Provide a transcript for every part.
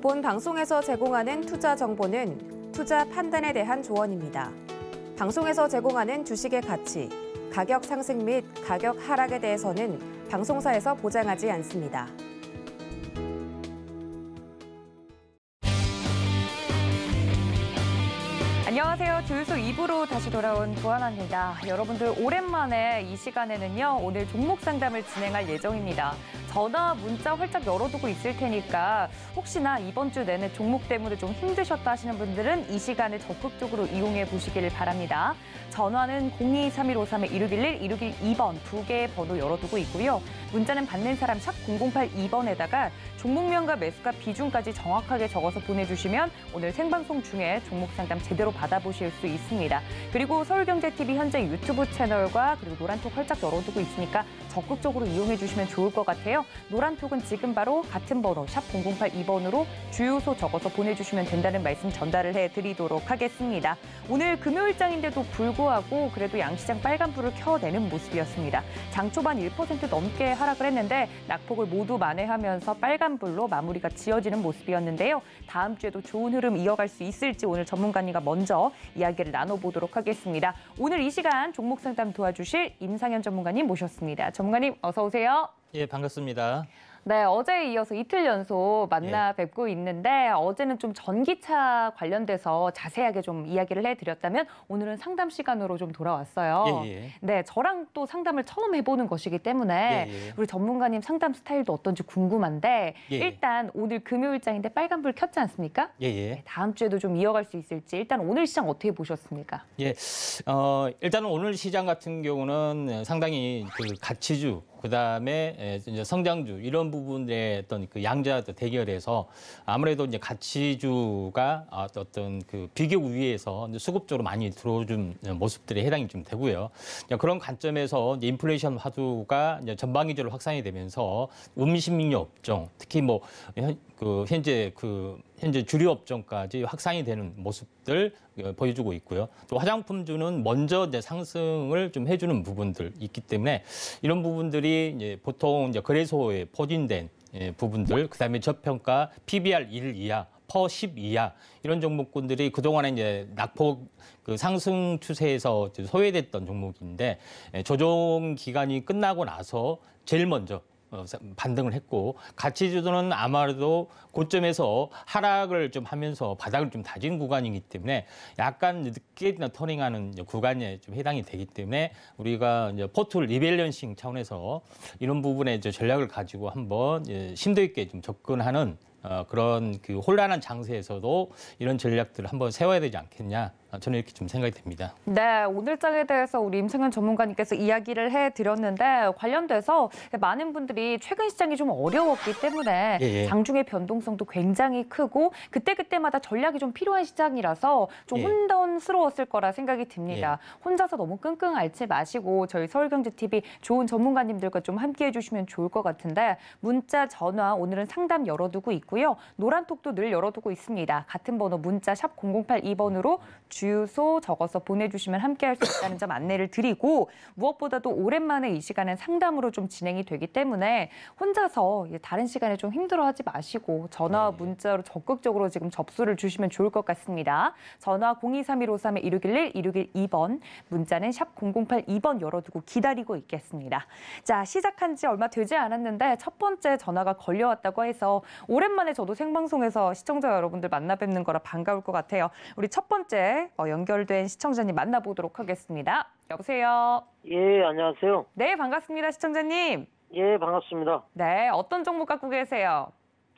본 방송에서 제공하는 투자 정보는 투자 판단에 대한 조언입니다. 방송에서 제공하는 주식의 가치, 가격 상승 및 가격 하락에 대해서는 방송사에서 보장하지 않습니다. 안녕하세요. 주유소 2부로 다시 돌아온 조하나입니다. 여러분들 오랜만에 이 시간에는요, 오늘 종목 상담을 진행할 예정입니다. 전화, 문자 활짝 열어두고 있을 테니까 혹시나 이번 주 내내 종목 때문에 좀 힘드셨다 하시는 분들은 이 시간을 적극적으로 이용해 보시기를 바랍니다. 전화는 023153-1611, 1612번 두 개의 번호 열어두고 있고요. 문자는 받는 사람 샵 0082번에다가 종목명과 매수가 비중까지 정확하게 적어서 보내주시면 오늘 생방송 중에 종목 상담 제대로 받아보실 수 있습니다. 그리고 서울경제TV 현재 유튜브 채널과 그리고 노란톡 활짝 열어두고 있으니까 적극적으로 이용해 주시면 좋을 것 같아요. 노란톡은 지금 바로 같은 번호 샵 0082번으로 주유소 적어서 보내주시면 된다는 말씀 전달을 해드리도록 하겠습니다. 오늘 금요일장인데도 불구하고 그래도 양시장 빨간불을 켜내는 모습이었습니다. 장 초반 1% 넘게 하락을 했는데 낙폭을 모두 만회하면서 빨간불로 마무리가 지어지는 모습이었는데요. 다음 주에도 좋은 흐름 이어갈 수 있을지 오늘 전문가님과 먼저 이야기를 나눠보도록 하겠습니다. 오늘 이 시간 종목 상담 도와주실 임상현 전문가님 모셨습니다. 전문가님 어서 오세요. 예, 반갑습니다. 네, 어제에 이어서 이틀 연속 만나 뵙고 있는데 어제는 좀 전기차 관련돼서 자세하게 좀 이야기를 해드렸다면 오늘은 상담 시간으로 좀 돌아왔어요. 네, 저랑 또 상담을 처음 해보는 것이기 때문에 우리 전문가님 상담 스타일도 어떤지 궁금한데 일단 오늘 금요일장인데 빨간불 켰지 않습니까? 네, 다음 주에도 좀 이어갈 수 있을지 일단 오늘 시장 어떻게 보셨습니까? 일단은 오늘 시장 같은 경우는 상당히 그 가치주 그다음에 이제 성장주 이런 부분의 어떤 그 양자 대결에서 아무래도 이제 가치주가 어떤 그 비교 위에서 수급적으로 많이 들어오는 모습들이 해당이 좀 되고요. 그런 관점에서 이제 인플레이션 화두가 이제 전방위적으로 확산이 되면서 음식료 업종, 특히 뭐 현재 주류 업종까지 확산이 되는 모습들 보여주고 있고요. 또 화장품주는 먼저 이제 상승을 좀 해주는 부분들 있기 때문에 이런 부분들이 이제 보통 이제 거래소에 포진된 부분들, 그다음에 저평가 PBR 1 이하, 퍼 10 이하 이런 종목군들이 그동안에 이제 낙폭 그 상승 추세에서 소외됐던 종목인데 조정 기간이 끝나고 나서 제일 먼저 반등을 했고 가치주도는 아마도 고점에서 하락을 좀 하면서 바닥을 좀 다진 구간이기 때문에 약간 늦게 터닝하는 구간에 좀 해당이 되기 때문에 우리가 이제 포트 리밸런싱 차원에서 이런 부분에 이제 전략을 가지고 한번 심도 있게 좀 접근하는 그런 그 혼란한 장세에서도 이런 전략들을 한번 세워야 되지 않겠냐. 저는 이렇게 좀 생각이 됩니다. 네, 오늘 장에 대해서 우리 임상현 전문가님께서 이야기를 해드렸는데 관련돼서 많은 분들이 최근 시장이 좀 어려웠기 때문에 장중의 변동성도 굉장히 크고 그때그때마다 전략이 좀 필요한 시장이라서 좀 혼돈스러웠을 거라 생각이 듭니다. 혼자서 너무 끙끙 앓지 마시고 저희 서울경제TV 좋은 전문가님들과 좀 함께해 주시면 좋을 것 같은데 문자, 전화 오늘은 상담 열어두고 있고요. 노란톡도 늘 열어두고 있습니다. 같은 번호 문자 샵 0082번으로 주유소 적어서 보내주시면 함께할 수 있다는 점 안내를 드리고 무엇보다도 오랜만에 이 시간은 상담으로 좀 진행이 되기 때문에 혼자서 다른 시간에 좀 힘들어하지 마시고 전화와 문자로 적극적으로 지금 접수를 주시면 좋을 것 같습니다. 전화 023153-1611, 1612번, 문자는 샵 0082번 열어두고 기다리고 있겠습니다. 자, 시작한 지 얼마 되지 않았는데 첫 번째 전화가 걸려왔다고 해서 오랜만에 저도 생방송에서 시청자 여러분들 만나 뵙는 거라 반가울 것 같아요. 우리 첫 번째 연결된 시청자님 만나보도록 하겠습니다. 여보세요? 예, 안녕하세요. 네, 반갑습니다, 시청자님. 예, 반갑습니다. 네, 어떤 종목 갖고 계세요?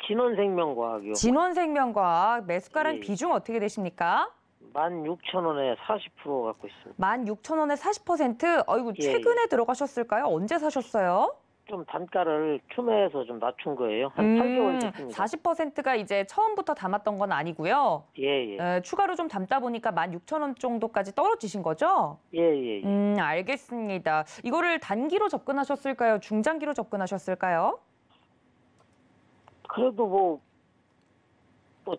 진원생명과학이요. 진원생명과학, 매수가랑 비중 어떻게 되십니까? 16,000원에 40% 갖고 있습니다. 16,000원에 40%? 어이구, 최근에 들어가셨을까요? 언제 사셨어요? 좀 단가를 추매해서 좀 낮춘 거예요. 한 8개월 됐습니다. 40%가 이제 처음부터 담았던 건 아니고요. 예. 추가로 좀 담다 보니까 16,000원 정도까지 떨어지신 거죠? 예. 알겠습니다. 이거를 단기로 접근하셨을까요? 중장기로 접근하셨을까요? 그래도 뭐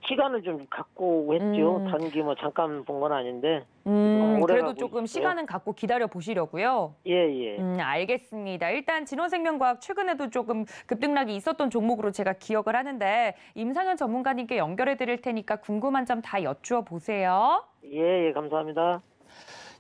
기간을 좀 갖고 했죠. 단기 뭐 잠깐 본 건 아닌데. 오래 그래도 가고 조금 있어요. 시간은 갖고 기다려 보시려고요. 예, 예. 알겠습니다. 일단 진원생명과학 최근에도 조금 급등락이 있었던 종목으로 제가 기억을 하는데 임상현 전문가님께 연결해 드릴 테니까 궁금한 점 다 여쭈어 보세요. 예, 예, 감사합니다.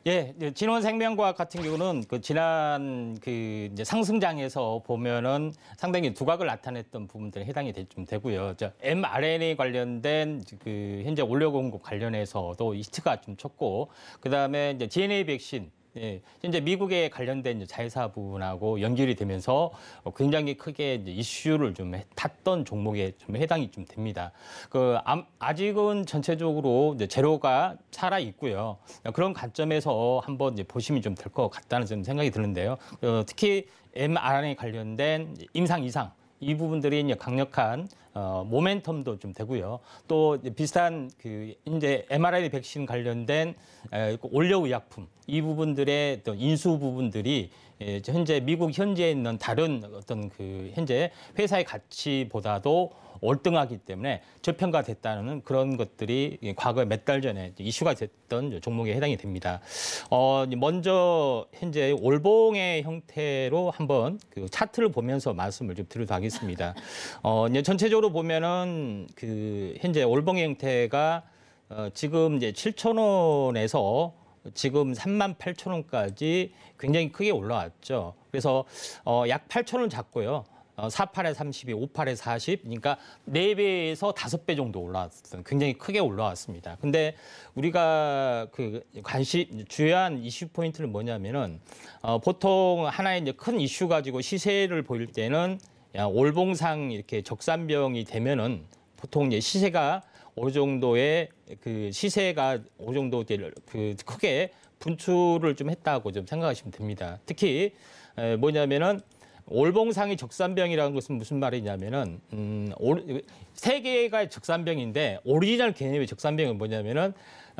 예, 진원생명과학 같은 경우는 그 지난 그 이제 상승장에서 보면은 상당히 두각을 나타냈던 부분들에 해당이 좀 되고요. mRNA 관련된 그 현재 올려 공급 관련해서도 히트가 좀 쳤고, 그 다음에 이제 DNA 백신. 예, 현재 미국에 관련된 이제 자회사 부분하고 연결이 되면서 굉장히 크게 이제 이슈를 좀 탔던 종목에 좀 해당이 좀 됩니다. 아직은 전체적으로 이제 재료가 살아 있고요. 그런 관점에서 한번 이제 보시면 좀 될 것 같다는 좀 생각이 드는데요. 특히 mRNA 관련된 임상 이상 이 부분들이 이제 강력한 모멘텀도 좀 되고요. 또 비슷한 그 이제 mRNA 백신 관련된 올여의약품 이 부분들의 또 인수 부분들이 현재 미국 현지에 있는 다른 어떤 그 현재 회사의 가치보다도 월등하기 때문에 저평가됐다는 그런 것들이 과거에 몇 달 전에 이슈가 됐던 종목에 해당이 됩니다. 먼저 현재 올봉의 형태로 한번 그 차트를 보면서 말씀을 좀 드리도록 하겠습니다. 이제 전체적으로 보면은 그 현재 올봉의 형태가 지금 이제 7,000원에서 지금 38,000원까지 굉장히 크게 올라왔죠. 그래서 약 8,000원 잡고요. 48에 32, 58에 40, 그러니까 4배에서 5배 정도 올라왔어요. 굉장히 크게 올라왔습니다. 근데 우리가 그 주요한 이슈 포인트는 뭐냐면은 보통 하나의 이제 큰 이슈 가지고 시세를 보일 때는 올봉상 이렇게 적산병이 되면은 보통 이제 시세가 어느 정도의 그 시세가 어느 정도 그 크게 분출을 좀 했다고 좀 생각하시면 됩니다. 특히 뭐냐면은 올봉상의 적산병이라는 것은 무슨 말이냐면은 세 개가 적산병인데 오리지널 개념의 적산병은 뭐냐면은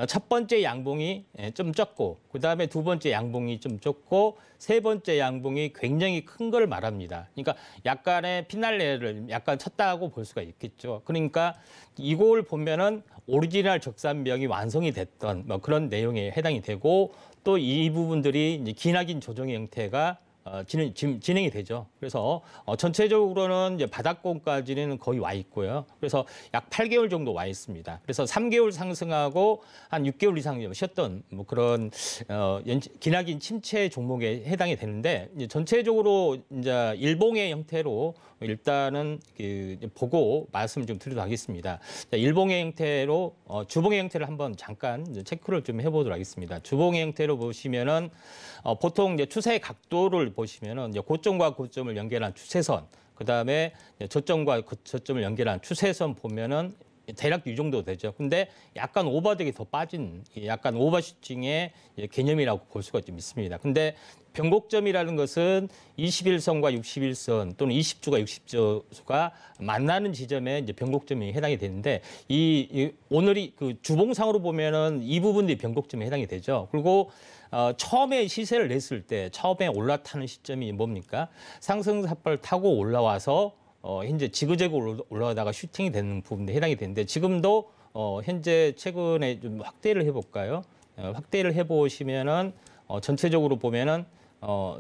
첫 번째 양봉이 좀 적고 그다음에 두 번째 양봉이 좀 적고 세 번째 양봉이 굉장히 큰 걸 말합니다. 그러니까 약간의 피날레를 약간 쳤다고 볼 수가 있겠죠. 그러니까 이걸 보면은 오리지널 적산병이 완성이 됐던 뭐 그런 내용에 해당이 되고 또 이 부분들이 이제 기나긴 조정의 형태가 진행이 되죠. 그래서 전체적으로는 이제 바닥권까지는 거의 와 있고요. 그래서 약 8개월 정도 와 있습니다. 그래서 3개월 상승하고 한 6개월 이상 쉬었던 뭐 그런 기나긴 침체 종목에 해당이 되는데 이제 전체적으로 이제 일봉의 형태로 일단은 보고 말씀을 좀 드리도록 하겠습니다. 일봉의 형태로 주봉의 형태를 한번 잠깐 이제 체크를 좀 해보도록 하겠습니다. 주봉의 형태로 보시면은 보통 이제 추세의 각도를 보시면은 이제 고점과 고점을 연결한 추세선, 그 다음에 저점과 저점을 연결한 추세선 보면은 대략 이 정도 되죠. 근데 약간 오버되게 더 빠진 약간 오버슈팅의 개념이라고 볼 수가 좀 있습니다. 근데 변곡점이라는 것은 21선과 61선 또는 20주가 60주가 만나는 지점에 이제 변곡점이 해당이 되는데 오늘이 그 주봉상으로 보면은 이 부분이 변곡점에 해당이 되죠. 그리고 처음에 시세를 냈을 때 처음에 올라타는 시점이 뭡니까? 상승사파를 타고 올라와서 현재 지그재그 올라가다가 슈팅이 되는 부분에 해당이 되는데 지금도 현재 최근에 좀 확대를 해볼까요? 확대를 해보시면은 전체적으로 보면은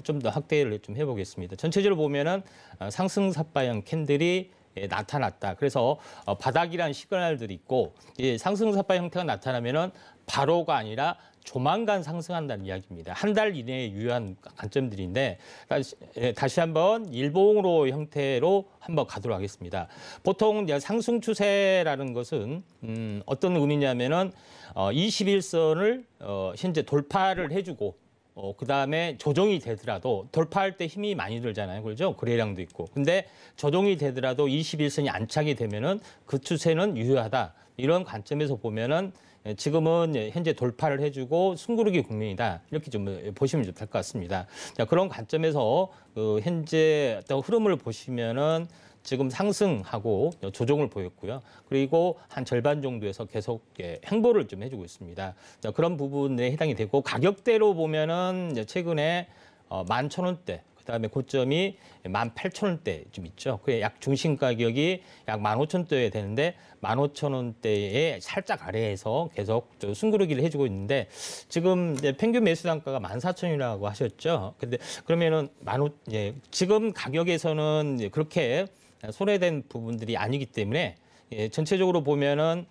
좀 더 확대를 좀 해보겠습니다. 전체적으로 보면은 상승사파형 캔들이 나타났다. 그래서 바닥이라는 시그널들이 있고 상승사파 형태가 나타나면은 바로가 아니라 조만간 상승한다는 이야기입니다. 한 달 이내에 유효한 관점들인데 다시 한번 일봉으로 형태로 한번 가도록 하겠습니다. 보통 이제 상승 추세라는 것은 어떤 의미냐면은 21선을 현재 돌파를 해주고 그다음에 조정이 되더라도 돌파할 때 힘이 많이 들잖아요. 그렇죠? 거래량도 있고. 근데 조정이 되더라도 21선이 안착이 되면은 그 추세는 유효하다. 이런 관점에서 보면은 지금은 현재 돌파를 해주고 숨고르기 국면이다. 이렇게 좀 보시면 될 것 같습니다. 자, 그런 관점에서 현재 어떤 흐름을 보시면은 지금 상승하고 조정을 보였고요. 그리고 한 절반 정도에서 계속 행보를 좀 해주고 있습니다. 자, 그런 부분에 해당이 되고 가격대로 보면은 최근에 11,000원대 그다음에 고점이 18,000원대쯤 있죠. 그게 약 중심 가격이 약 15,000원대 되는데 15,000원대에 살짝 아래에서 계속 숨고르기를 해주고 있는데 지금 이제 평균 매수 단가가 14,000원이라고 하셨죠. 근데 그러면은 지금 가격에서는 이제 그렇게 손해된 부분들이 아니기 때문에 전체적으로 보면은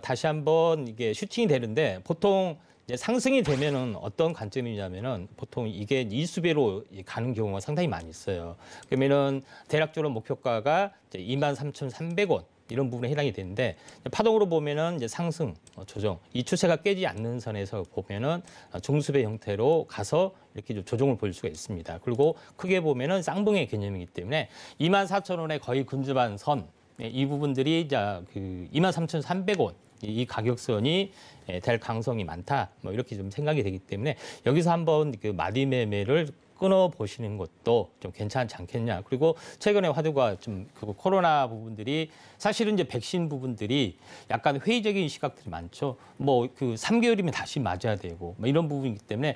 다시 한번 이게 슈팅이 되는데 보통 이제 상승이 되면은 어떤 관점이냐면은 보통 이게 이수배로 가는 경우가 상당히 많이 있어요. 그러면은 대략적으로 목표가가 이제 23,300원 이런 부분에 해당이 되는데 파동으로 보면은 이제 상승, 조정 이 추세가 깨지 않는 선에서 보면은 중수배 형태로 가서 이렇게 좀 조정을 보일 수가 있습니다. 그리고 크게 보면은 쌍봉의 개념이기 때문에 24,000원에 거의 근접한 선. 이 부분들이 이제 그 23,300원 이 가격선이 될 가능성이 많다. 뭐 이렇게 좀 생각이 되기 때문에 여기서 한번 그 마디 매매를 끊어 보시는 것도 좀 괜찮지 않겠냐. 그리고 최근에 화두가 좀 그 코로나 부분들이 사실은 이제 백신 부분들이 약간 회의적인 시각들이 많죠. 뭐 그 3개월이면 다시 맞아야 되고 뭐 이런 부분이기 때문에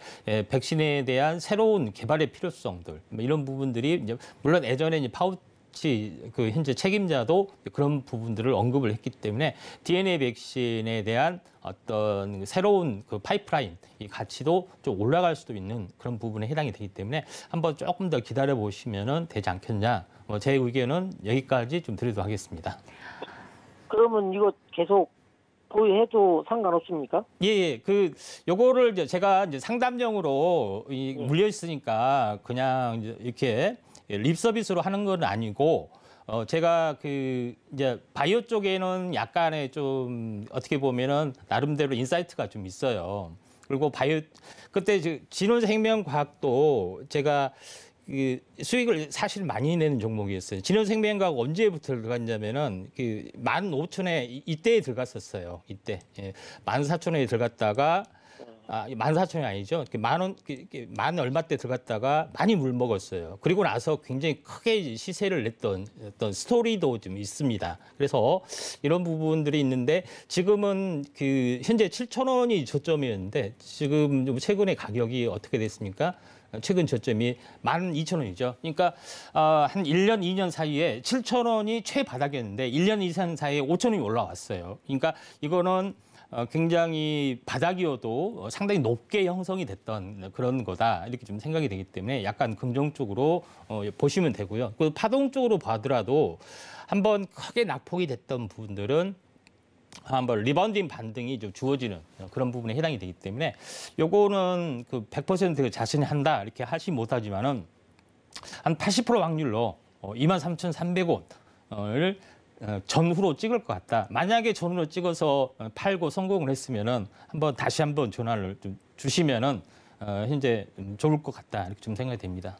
백신에 대한 새로운 개발의 필요성들 뭐 이런 부분들이 이제 물론 예전에 이제 그 현재 책임자도 그런 부분들을 언급을 했기 때문에 DNA 백신에 대한 어떤 새로운 그 파이프라인 이 가치도 좀 올라갈 수도 있는 그런 부분에 해당이 되기 때문에 한번 조금 더 기다려 보시면은 되지 않겠냐. 뭐 제 의견은 여기까지 좀 드리도록 하겠습니다. 그러면 이거 계속 보유해도 상관없습니까? 예. 그 요거를 이제 제가 이제 상담용으로 물려 있으니까 그냥 이렇게 립 서비스로 하는 건 아니고 제가 그 이제 바이오 쪽에는 약간의 좀 어떻게 보면은 나름대로 인사이트가 좀 있어요. 그리고 바이오 그때 진원생명과학도 제가 그 수익을 사실 많이 내는 종목이었어요. 진원생명과학 언제부터 들어갔냐면은 그 15,000에 이때에 들어갔었어요. 이때 14,000원에 들어갔다가 14,000원이 아니죠. 만 얼마 때 들어갔다가 많이 물먹었어요. 그리고 나서 굉장히 크게 시세를 냈던 어떤 스토리도 좀 있습니다. 그래서 이런 부분들이 있는데 지금은 그 현재 7,000원이 저점이었는데 지금 좀 최근에 가격이 어떻게 됐습니까? 최근 저점이 12,000원이죠. 그러니까 한 1년, 2년 사이에 7,000원이 최바닥이었는데 1년 이상 사이에 5,000원이 올라왔어요. 그러니까 이거는 굉장히 바닥이어도 상당히 높게 형성이 됐던 그런 거다 이렇게 좀 생각이 되기 때문에 약간 긍정적으로 보시면 되고요. 그 파동 쪽으로 봐더라도 한번 크게 낙폭이 됐던 부분들은 한번 리바운딩 반등이 좀 주어지는 그런 부분에 해당이 되기 때문에 요거는 그 100% 자신이 한다 이렇게 하시 못하지만은 한 80% 확률로 23,300원을 전후로 찍을 것 같다. 만약에 전후로 찍어서 팔고 성공을 했으면은 다시 한번 전화를 좀 주시면은 현재 좋을 것 같다 이렇게 좀 생각이 됩니다.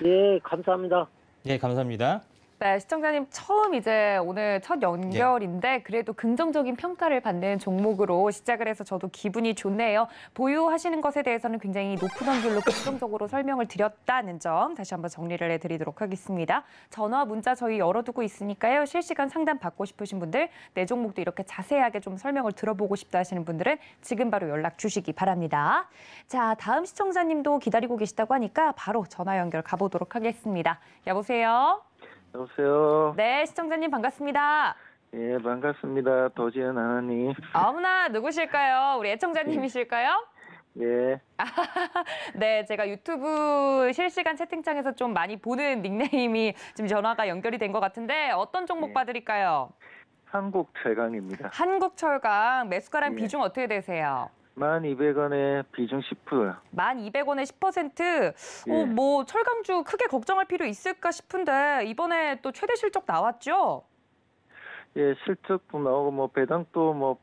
예, 감사합니다. 네, 감사합니다. 네, 시청자님 처음 이제 오늘 첫 연결인데 그래도 긍정적인 평가를 받는 종목으로 시작을 해서 저도 기분이 좋네요. 보유하시는 것에 대해서는 굉장히 높은 확률로 긍정적으로 설명을 드렸다는 점 다시 한번 정리를 해드리도록 하겠습니다. 전화, 문자 저희 열어두고 있으니까요. 실시간 상담 받고 싶으신 분들, 내 종목도 이렇게 자세하게 좀 설명을 들어보고 싶다 하시는 분들은 지금 바로 연락 주시기 바랍니다. 자, 다음 시청자님도 기다리고 계시다고 하니까 바로 전화 연결 가보도록 하겠습니다. 여보세요? 여보세요. 네, 시청자님 반갑습니다. 예, 반갑습니다. 도지현 하나님. 어머나, 누구실까요? 우리 애청자님이실까요? 예. 네, 제가 유튜브 실시간 채팅창에서 좀 많이 보는 닉네임이 지금 전화가 연결이 된 것 같은데 어떤 종목 봐드릴까요? 한국철강입니다. 한국철강 매수가랑 예. 비중 어떻게 되세요? 12,000원에 비중 10%요. 12,100원에 10%. 예. 뭐 철강주 크게 걱정할 필요 있을까 싶은데 이번에 또 최대 실적 나왔죠? 예, 실적도 나오고 뭐 배당도 뭐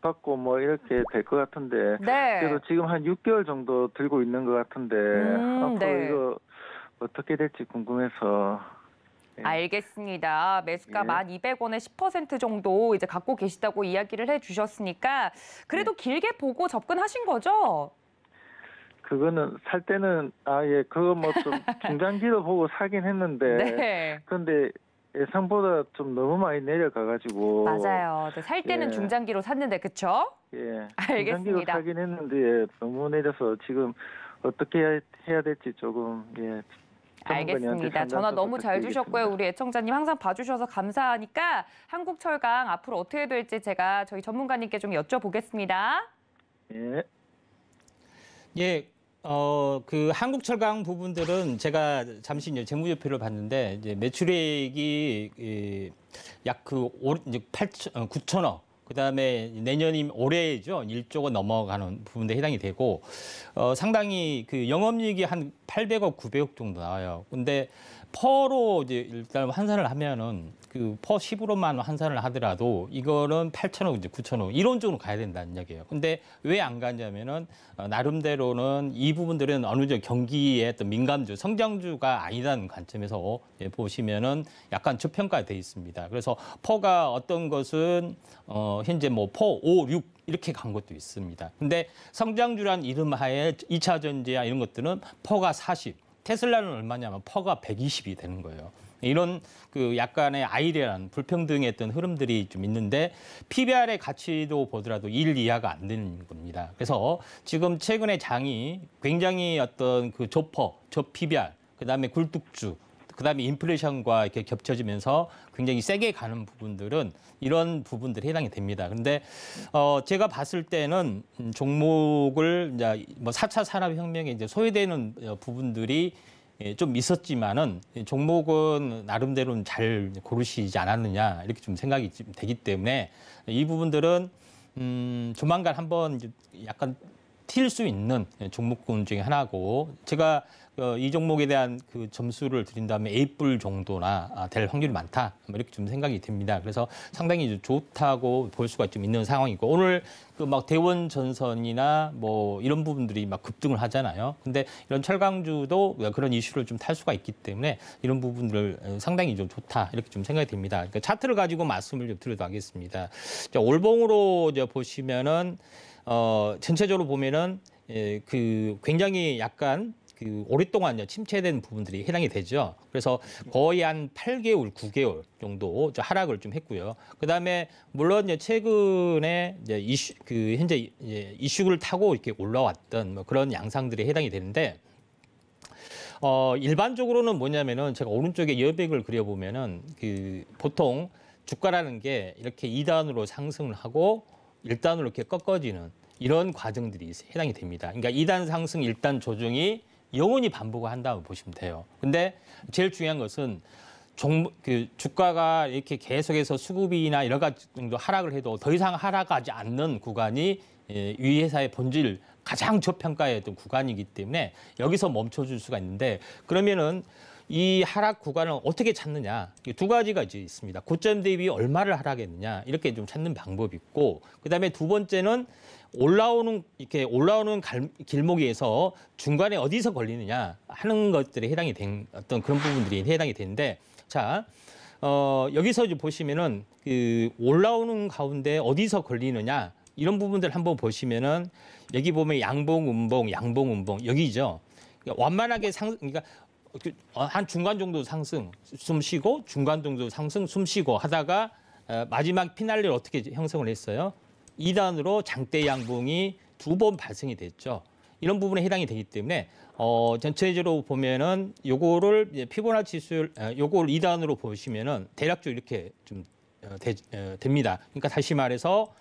받고 뭐 이렇게 될 것 같은데. 네. 그래도 지금 한 6개월 정도 들고 있는 것 같은데 앞으로 네. 이거 어떻게 될지 궁금해서. 예. 알겠습니다. 매수가 예. 12,000원에 10% 정도 이제 갖고 계시다고 이야기를 해주셨으니까 그래도 길게 보고 접근하신 거죠? 그거는 살 때는 예, 그거 뭐 좀 중장기로 보고 사긴 했는데. 네. 근데 예상보다 좀 너무 많이 내려가가지고. 맞아요. 살 때는 예. 중장기로 샀는데 그쵸? 예. 알겠습니다. 중장기로 사긴 했는데 너무 내려서 지금 어떻게 해야 될지 조금 알겠습니다. 전화 너무 잘 주셨고요. 우리 애청자님 항상 봐주셔서 감사하니까 한국철강 앞으로 어떻게 될지 제가 저희 전문가님께 좀 여쭤보겠습니다. 예. 예, 그 한국철강 부분들은 제가 잠시 이제 재무제표를 봤는데 이제 매출액이 약 이제 9천억. 그다음에 내년이 올해죠. 1조 원 넘어가는 부분에 해당이 되고 상당히 그 영업이익이 한 800억, 900억 정도 나와요. 근데 퍼로 이제 일단 환산을 하면은 그 퍼 10으로만 환산을 하더라도 이거는 8천억, 이제 9천억 이런 쪽으로 가야 된다는 이야기예요. 근데 왜 안 가냐면은 나름대로는 이 부분들은 어느 정도 경기의 어떤 민감주, 성장주가 아니라는 관점에서 보시면은 약간 저평가돼 있습니다. 그래서 퍼가 어떤 것은 현재 뭐 퍼 5, 6 이렇게 간 것도 있습니다. 근데 성장주란 이름 하에 2차 전지야 이런 것들은 퍼가 40, 테슬라는 얼마냐면 퍼가 120이 되는 거예요. 이런 그 약간의 아이러니한 불평등의 어떤 흐름들이 좀 있는데 PBR의 가치도 보더라도 1 이하가 안 되는 겁니다. 그래서 지금 최근에 장이 굉장히 어떤 그 저퍼, 저PBR, 그다음에 굴뚝주, 그다음에 인플레이션과 이렇게 겹쳐지면서 굉장히 세게 가는 부분들은 이런 부분들이 해당이 됩니다. 그런데 제가 봤을 때는 종목을 이제 뭐 4차 산업혁명에 이제 소외되는 부분들이 좀 있었지만은 종목은 나름대로는 잘 고르시지 않았느냐 이렇게 좀 생각이 되기 때문에 이 부분들은 조만간 한번 이제 약간 튈 수 있는 종목군 중에 하나고 제가 이 종목에 대한 그 점수를 드린다면 A뿔 정도나 될 확률이 많다 이렇게 좀 생각이 듭니다. 그래서 상당히 좋다고 볼 수가 좀 있는 상황이고 오늘 그 막 대원 전선이나 뭐 이런 부분들이 막 급등을 하잖아요. 근데 이런 철강주도 그런 이슈를 좀 탈 수가 있기 때문에 이런 부분들을 상당히 좀 좋다 이렇게 좀 생각이 됩니다. 그러니까 차트를 가지고 말씀을 좀 드려도 하겠습니다. 올봉으로 보시면은 전체적으로 보면은 그 굉장히 약간 그 오랫동안 침체된 부분들이 해당이 되죠. 그래서 거의 한 8개월, 9개월 정도 하락을 좀 했고요. 그다음에 물론 이제 최근에 이제 현재 이슈를 타고 이렇게 올라왔던 뭐 그런 양상들이 해당이 되는데 일반적으로는 뭐냐면은 제가 오른쪽에 여백을 그려보면은 그 보통 주가라는 게 이렇게 2단으로 상승을 하고 1단으로 이렇게 꺾어지는 이런 과정들이 해당이 됩니다. 그러니까 2단 상승, 1단 조정이 영원히 반복을 한다고 보시면 돼요. 근데 제일 중요한 것은 그 주가가 이렇게 계속해서 수급이나 여러 가지 정도 하락을 해도 더 이상 하락하지 않는 구간이 이 회사의 본질 가장 저평가했던 구간이기 때문에 여기서 멈춰줄 수가 있는데 그러면은 이 하락 구간을 어떻게 찾느냐? 두 가지가 이제 있습니다. 고점 대비 얼마를 하락했느냐 이렇게 좀 찾는 방법이 있고 그다음에 두 번째는 올라오는 길목에서 중간에 어디서 걸리느냐 하는 것들에 해당이 된 어떤 그런 부분들이 해당이 되는데 자 여기서 이제 보시면은 그 올라오는 가운데 어디서 걸리느냐 이런 부분들 한번 보시면은 여기 보면 양봉, 음봉, 양봉, 음봉 여기죠. 그러니까 완만하게 그러니까 한 중간 정도 상승, 숨 쉬고 중간 정도 상승, 숨 쉬고 하다가 마지막 피날레를 어떻게 형성을 했어요? 2단으로 장대 양봉이 2번 발생이 됐죠. 이런 부분에 해당이 되기 때문에 전체적으로 보면은 요거를 피보나치 수율 요걸 2단으로 보시면은 대략적으로 이렇게 좀 됩니다. 그러니까 다시 말해서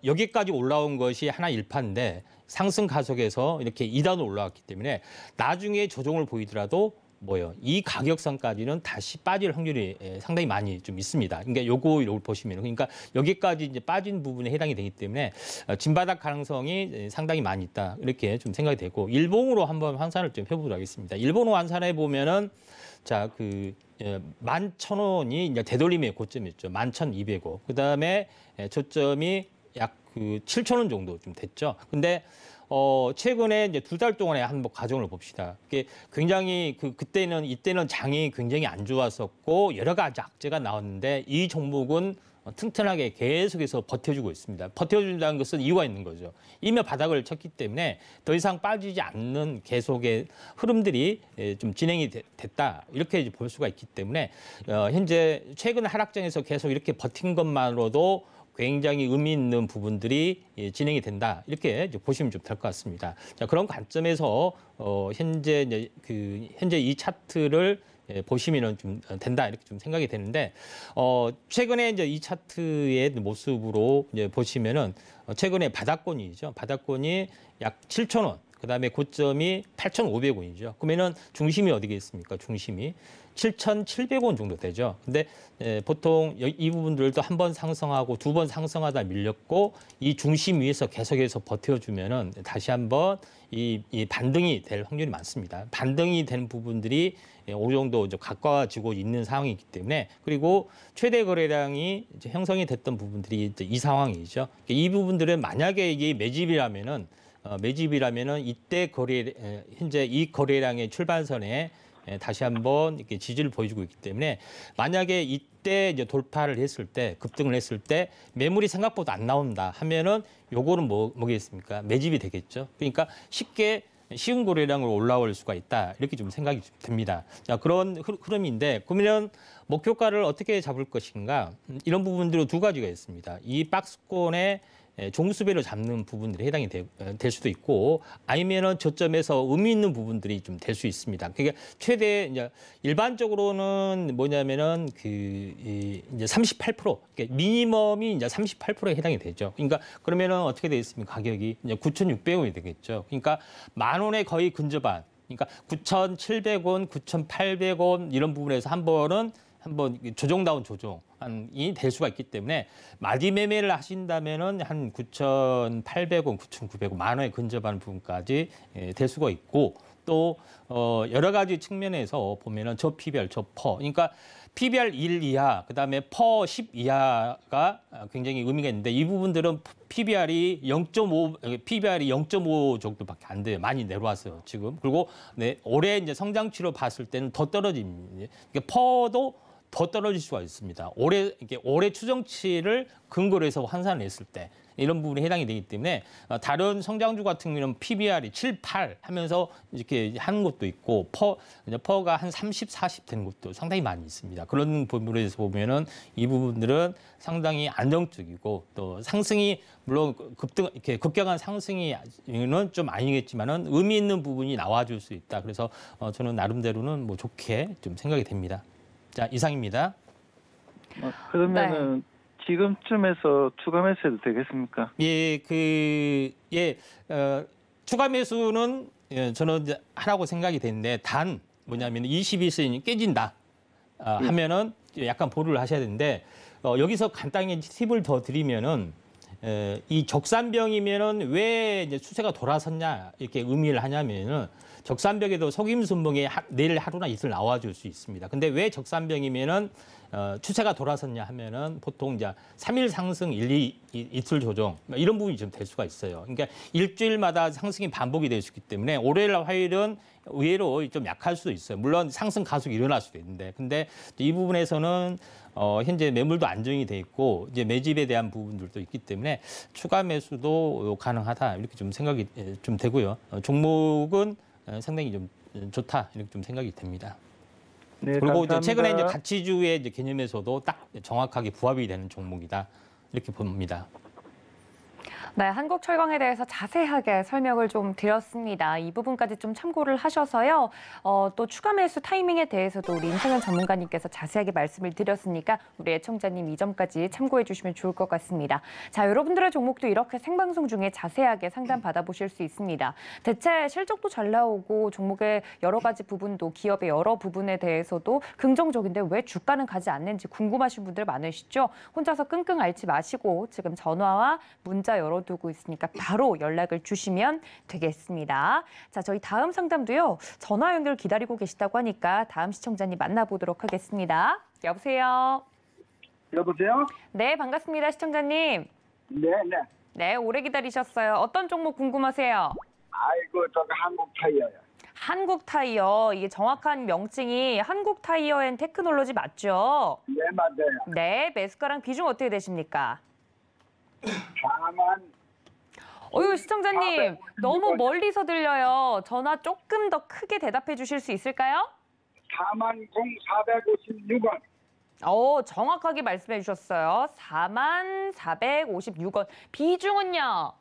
여기까지 올라온 것이 하나 일파인데 상승 가속에서 이렇게 2단으로 올라왔기 때문에 나중에 조정을 보이더라도 이 가격선까지는 다시 빠질 확률이 상당히 많이 좀 있습니다. 그러니까 요걸 보시면 그러니까 여기까지 이제 빠진 부분에 해당이 되기 때문에 진바닥 가능성이 상당히 많이 있다. 이렇게 좀 생각이 되고 일봉으로 한번 환산을 좀 해보도록 하겠습니다. 일본어 환산해 보면은 자, 11,000원이 이제 되돌림의 고점이었죠. 11,200원. 그다음에 저점이 약 7,000원 정도 좀 됐죠. 근데 최근에 이제 2달 동안의 한번 과정을 봅시다. 이게 굉장히 이때는 장이 굉장히 안 좋았었고 여러 가지 악재가 나왔는데 이 종목은 튼튼하게 계속해서 버텨주고 있습니다. 버텨준다는 것은 이유가 있는 거죠. 이미 바닥을 쳤기 때문에 더 이상 빠지지 않는 계속의 흐름들이 좀 진행이 됐다. 이렇게 볼 수가 있기 때문에 현재 최근 하락장에서 계속 이렇게 버틴 것만으로도 굉장히 의미 있는 부분들이 진행이 된다. 이렇게 이제 보시면 좀 될 것 같습니다. 자, 그런 관점에서 현재 이제 현재 이 차트를 보시면은 좀 된다 이렇게 좀 생각이 되는데 최근에 이제 이 차트의 모습으로 이제 보시면은 최근에 바닥권이죠. 바닥권이 약 7,000원. 그다음에 고점이 8,500원이죠. 그러면은 중심이 어디겠습니까? 중심이 7,700원 정도 되죠. 근데 보통 이 부분들도 한 번 상승하고 두 번 상승하다 밀렸고 이 중심 위에서 계속해서 버텨주면은 다시 한번 이 반등이 될 확률이 많습니다. 반등이 된 부분들이 어느 정도 이제 가까워지고 있는 상황이기 때문에 그리고 최대 거래량이 이제 형성이 됐던 부분들이 이제 이 상황이죠. 이 부분들은 만약에 이게 매집이라면은 이때 현재 이 거래량의 출발선에 다시 한번 이렇게 지지를 보여주고 있기 때문에 만약에 이때 이제 돌파를 했을 때 급등을 했을 때 매물이 생각보다 안 나온다 하면은 요거는 뭐겠습니까? 매집이 되겠죠. 그러니까 쉬운 거래량으로 올라올 수가 있다. 이렇게 좀 생각이 듭니다. 자, 그런 흐름인데 그러면 목표가를 어떻게 잡을 것인가? 이런 부분들로 두 가지가 있습니다. 이 박스권의 종수배로 잡는 부분들이 해당이 될 수도 있고 아니면은 저점에서 의미 있는 부분들이 좀 될 수 있습니다. 그러니까 최대 이제 일반적으로는 뭐냐면은 이제 38% 그러니까 미니멈이 이제 38%에 해당이 되죠. 그러니까 그러면은 어떻게 되겠습니까? 가격이 이제 9,600원이 되겠죠. 그러니까 10,000원에 거의 근접한 그러니까 9,700원, 9,800원 이런 부분에서 한번 조정다운 조정이 될 수가 있기 때문에 마디 매매를 하신다면은 한 9,800원, 9,900원, 10,000원에 근접하는 부분까지 될 수가 있고 또 여러 가지 측면에서 보면은 저 PBR, 저 퍼, 그러니까 PBR 1 이하, 그다음에 퍼 10 이하가 굉장히 의미가 있는데 이 부분들은 PBR이 0.5 정도밖에 안 돼요. 많이 내려왔어요, 지금. 그리고 올해 이제 성장치로 봤을 때는 더 떨어집니다. 그러니까 퍼도 더 떨어질 수가 있습니다. 올해 추정치를 근거로 해서 환산했을 때 이런 부분에 해당이 되기 때문에 다른 성장주 같은 경우는 PBR이 7, 8 하면서 이렇게 하는 것도 있고 퍼가 한 30, 40 되는 것도 상당히 많이 있습니다. 그런 부분에서 보면은 이 부분들은 상당히 안정적이고 또 상승이 물론 이렇게 급격한 상승이는 좀 아니겠지만은 의미 있는 부분이 나와줄 수 있다. 그래서 저는 나름대로는 뭐 좋게 좀 생각이 됩니다. 자, 이상입니다. 그러면은 지금쯤에서 추가 매수해도 되겠습니까? 추가 매수는 저는 이제 하라고 생각이 되는데 단 뭐냐면 22선이 깨진다 하면은 약간 보류를 하셔야 되는데 여기서 간단히 팁을 더 드리면은 이 적산병이면은 왜 이제 추세가 돌아섰냐 이렇게 의미를 하냐면은 적산병에도 속임순봉이 내일 하루나 이틀 나와줄 수 있습니다. 근데 왜 적산병이면은 추세가 돌아섰냐 하면은 보통 이제 3일 상승, 이틀 조정 이런 부분이 좀 될 수가 있어요. 그러니까 일주일마다 상승이 반복이 될 수 있기 때문에 월요일과 화요일은 의외로 좀 약할 수도 있어요. 물론 상승 가속이 일어날 수도 있는데, 근데 이 부분에서는 현재 매물도 안정이 돼 있고 이제 매집에 대한 부분들도 있기 때문에 추가 매수도 가능하다 이렇게 좀 생각이 좀 되고요. 종목은 상당히 좀 좋다 이렇게 좀 생각이 됩니다. 네, 그리고 감사합니다. 이제 최근에 이제 가치주의 이제 개념에서도 딱 정확하게 부합이 되는 종목이다 이렇게 봅니다. 네, 한국철강에 대해서 자세하게 설명을 좀 드렸습니다. 이 부분까지 좀 참고를 하셔서요. 또 추가 매수 타이밍에 대해서도 우리 임성현 전문가님께서 자세하게 말씀을 드렸으니까 우리 애청자님 이 점까지 참고해 주시면 좋을 것 같습니다. 자, 여러분들의 종목도 이렇게 생방송 중에 자세하게 상담 받아보실 수 있습니다. 대체 실적도 잘 나오고 종목의 여러 가지 부분도 기업의 여러 부분에 대해서도 긍정적인데 왜 주가는 가지 않는지 궁금하신 분들 많으시죠? 혼자서 끙끙 앓지 마시고 지금 전화와 문자 열어두고 있으니까 바로 연락을 주시면 되겠습니다. 자, 저희 다음 상담도요. 전화 연결 기다리고 계시다고 하니까 다음 시청자님 만나보도록 하겠습니다. 여보세요? 여보세요? 네, 반갑습니다. 시청자님. 네. 네, 오래 기다리셨어요. 어떤 종목 궁금하세요? 아이고, 저거 한국타이어요. 한국타이어. 이게 정확한 명칭이 한국타이어앤테크놀로지 맞죠? 네, 맞아요. 네, 매수가랑 비중 어떻게 되십니까? 4만. 어유 시청자님, 너무 멀리서 들려요. 전화 조금 더 크게 대답해 주실 수 있을까요? 40,456원. 정확하게 말씀해 주셨어요. 44,456원. 비중은요?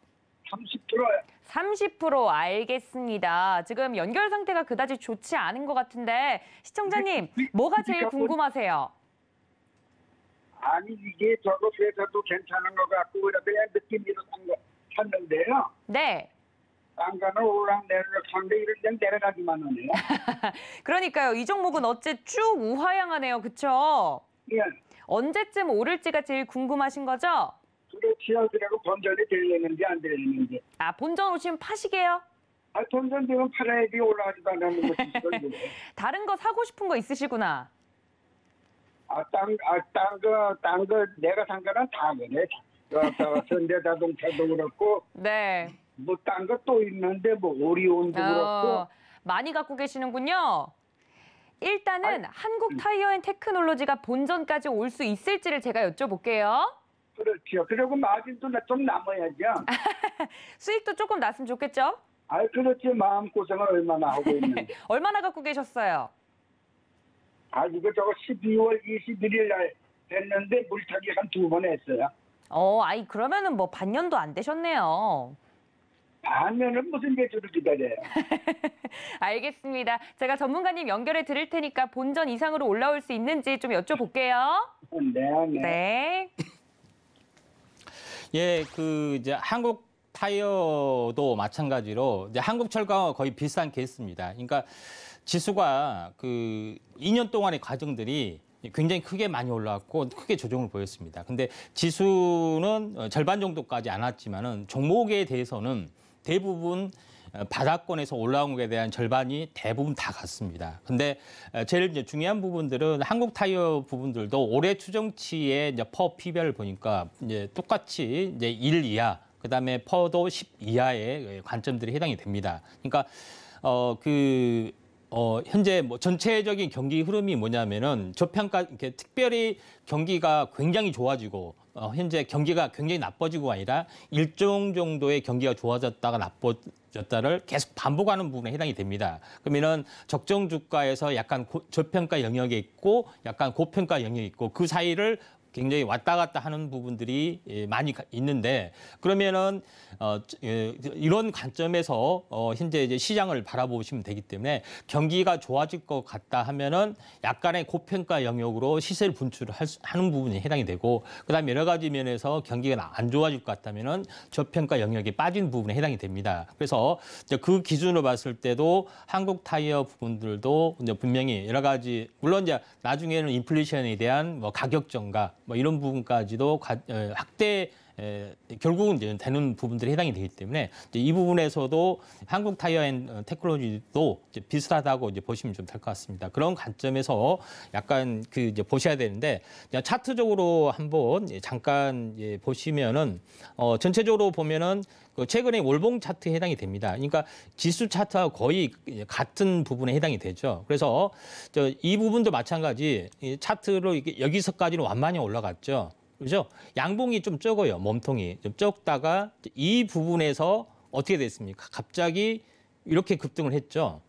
30%요. 30% 알겠습니다. 지금 연결 상태가 그다지 좋지 않은 것 같은데 시청자님 뭐가 제일 궁금하세요? 아니 이게 저거 회사도 괜찮은 것 같고 그냥 느낌으로 샀는데요. 네. 땅가는 오락내리락하는데 이런 데는 내려가기만 하네요. 그러니까요. 이 종목은 어째 쭉 우하향하네요. 그렇죠? 예. 언제쯤 오를지가 제일 궁금하신 거죠? 그렇지요. 그리고 본전이 되려는지 안 되려는지. 본전 오시면 파시게요? 본전 되면 팔아야지 올라가지도 않는 것이 있던데. 다른 거 사고 싶은 거 있으시구나. 딴 거 내가 산 거는 다 그래. 현대자동차도 그렇고 네. 뭐 딴 거 또 있는데 뭐 오리온도 그렇고. 많이 갖고 계시는군요. 일단은 한국타이어앤테크놀로지가 본전까지 올 수 있을지를 제가 여쭤볼게요. 그렇죠. 그리고 마진도 좀 남아야죠. 수익도 조금 났으면 좋겠죠? 그렇지. 마음고생을 얼마나 하고 있는데. 얼마나 갖고 계셨어요? 이거 저거 12월 21일 날 됐는데 물타기 한 2번 했어요. 그러면은 뭐 반년도 안 되셨네요. 반년은 무슨 예주를 기다려요. 알겠습니다. 제가 전문가님 연결해 드릴 테니까 본전 이상으로 올라올 수 있는지 좀 여쭤볼게요. 네. 네. 예, 이제 한국 타이어도 마찬가지로 이제 한국철과 거의 비슷한 케이스입니다. 그러니까 지수가 2년 동안의 과정들이 굉장히 크게 많이 올라왔고 크게 조정을 보였습니다. 근데 지수는 절반 정도까지 안 왔지만은 종목에 대해서는 대부분 바닥권에서 올라온 것에 대한 절반이 대부분 다 갔습니다. 근데 제일 이제 중요한 부분들은 한국 타이어 부분들도 올해 추정치의 이제 퍼 PBR을 보니까 이제 똑같이 이제 1 이하, 그다음에 퍼도 10 이하의 관점들이 해당이 됩니다. 그러니까 현재 뭐 전체적인 경기 흐름이 뭐냐면은 저평가 이렇게 특별히 경기가 굉장히 좋아지고 현재 경기가 굉장히 나빠지고 아니라 일정 정도의 경기가 좋아졌다가 나빠졌다를 계속 반복하는 부분에 해당이 됩니다. 그러면은 적정 주가에서 약간 저평가 영역에 있고 약간 고평가 영역에 있고 그 사이를 굉장히 왔다 갔다 하는 부분들이 많이 있는데 그러면은 이런 관점에서 현재 이제 시장을 바라보시면 되기 때문에 경기가 좋아질 것 같다 하면은 약간의 고평가 영역으로 시세를 분출을 하는 부분이 해당이 되고 그다음에 여러 가지 면에서 경기가 안 좋아질 것 같다면은 저평가 영역에 빠진 부분에 해당이 됩니다. 그래서 이제 그 기준으로 봤을 때도 한국 타이어 부분들도 이제 분명히 여러 가지 물론 이제 나중에는 인플레이션에 대한 뭐 가격 정가 뭐 이런 부분까지도 확대 결국은 이제 되는 부분들이 해당이 되기 때문에 이제 이 부분에서도 한국 타이어앤테크놀로지도 이제 비슷하다고 이제 보시면 좀 될 것 같습니다. 그런 관점에서 약간 이제 보셔야 되는데 차트적으로 한번 잠깐 보시면은 전체적으로 보면은 최근에 월봉 차트에 해당이 됩니다. 그러니까 지수 차트와 거의 같은 부분에 해당이 되죠. 그래서 이 부분도 마찬가지 차트로 여기서까지는 완만히 올라갔죠. 그죠? 양봉이 좀 적어요. 몸통이 좀 적다가 이 부분에서 어떻게 됐습니까? 갑자기 이렇게 급등을 했죠.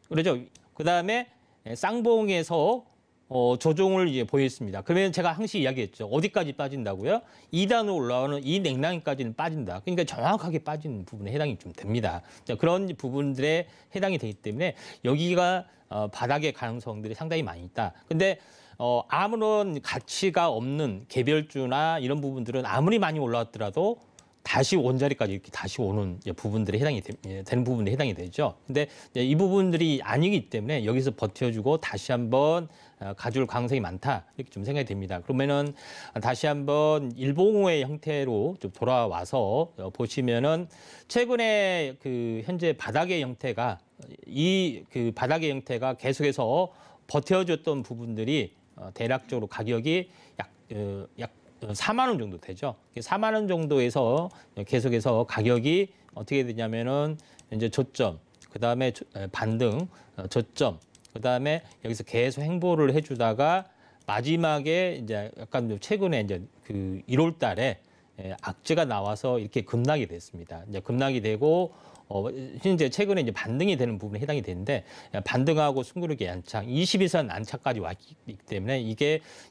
그렇죠? 그다음에 쌍봉에서 조정을 이제 보였습니다. 그러면 제가 항상 이야기했죠. 어디까지 빠진다고요? 2단으로 올라오는 이 냉랑까지는 빠진다. 그러니까 정확하게 빠지는 부분에 해당이 좀 됩니다. 그런 부분들에 해당이 되기 때문에 여기가 바닥의 가능성들이 상당히 많이 있다. 근데 아무런 가치가 없는 개별주나 이런 부분들은 아무리 많이 올라왔더라도 다시 원자리까지 이렇게 다시 오는 부분들이 해당이 되는 부분에 해당이 되죠. 근데 이 부분들이 아니기 때문에 여기서 버텨주고 다시 한번 가져올 가능성이 많다 이렇게 좀 생각이 됩니다. 그러면은 다시 한번 일봉호의 형태로 좀 돌아와서 보시면은 최근에 현재 바닥의 형태가 바닥의 형태가 계속해서 버텨줬던 부분들이 대략적으로 가격이 약 4만 원 정도 되죠. 4만 원 정도에서 계속해서 가격이 어떻게 되냐면은 이제 저점, 그다음에 반등, 저점, 그다음에 여기서 계속 행보를 해주다가 마지막에 이제 약간 최근에 이제 1월 달에 악재가 나와서 이렇게 급락이 됐습니다. 이제 급락이 되고 현재 최근에 이제 반등이 되는 부분에 해당이 되는데 반등하고 숨고르기 안착, 21선 안착까지 왔기 때문에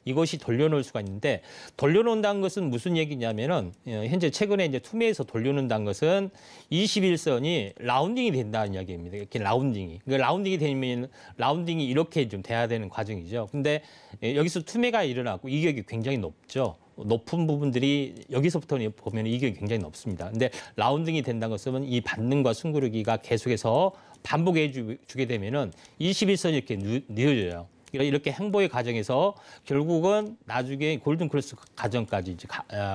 이것이 돌려놓을 수가 있는데 돌려놓는다는 것은 무슨 얘기냐면은 현재 최근에 이제 투매에서 돌려놓는다는 것은 21선이 라운딩이 된다는 이야기입니다. 이렇게 라운딩이. 그러니까 라운딩이 되면 라운딩이 이렇게 좀 돼야 되는 과정이죠. 근데 여기서 투매가 일어나고 이격이 굉장히 높죠. 높은 부분들이 여기서부터 보면 이격이 굉장히 높습니다. 근데 라운딩이 된다는 것은 이 반등과 숨고르기가 계속해서 반복해 주게 되면은 21선이 이렇게 늦어져요. 이렇게 행보의 과정에서 결국은 나중에 골든 크로스 과정까지 이제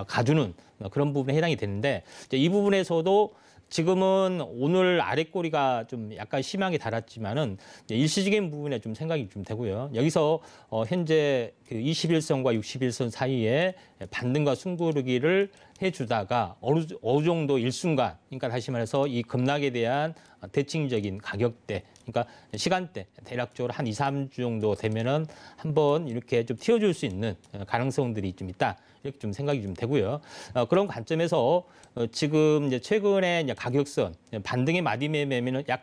가주는 그런 부분에 해당이 되는데 이 부분에서도 지금은 오늘 아랫꼬리가 좀 약간 심하게 달았지만은 일시적인 부분에 좀 생각이 좀 되고요. 여기서 현재 그 21선과 61선 사이에 반등과 숨고르기를 해주다가 어느 정도 일순간, 그러니까 다시 말해서 이 급락에 대한 대칭적인 가격대, 그러니까 시간대 대략적으로 한 2, 3주 정도 되면은 한번 이렇게 좀 튀어줄 수 있는 가능성들이 좀 있다. 이렇게 좀 생각이 좀 되고요. 그런 관점에서 지금 이제 최근에 이제 가격선 반등의 마디매매는 약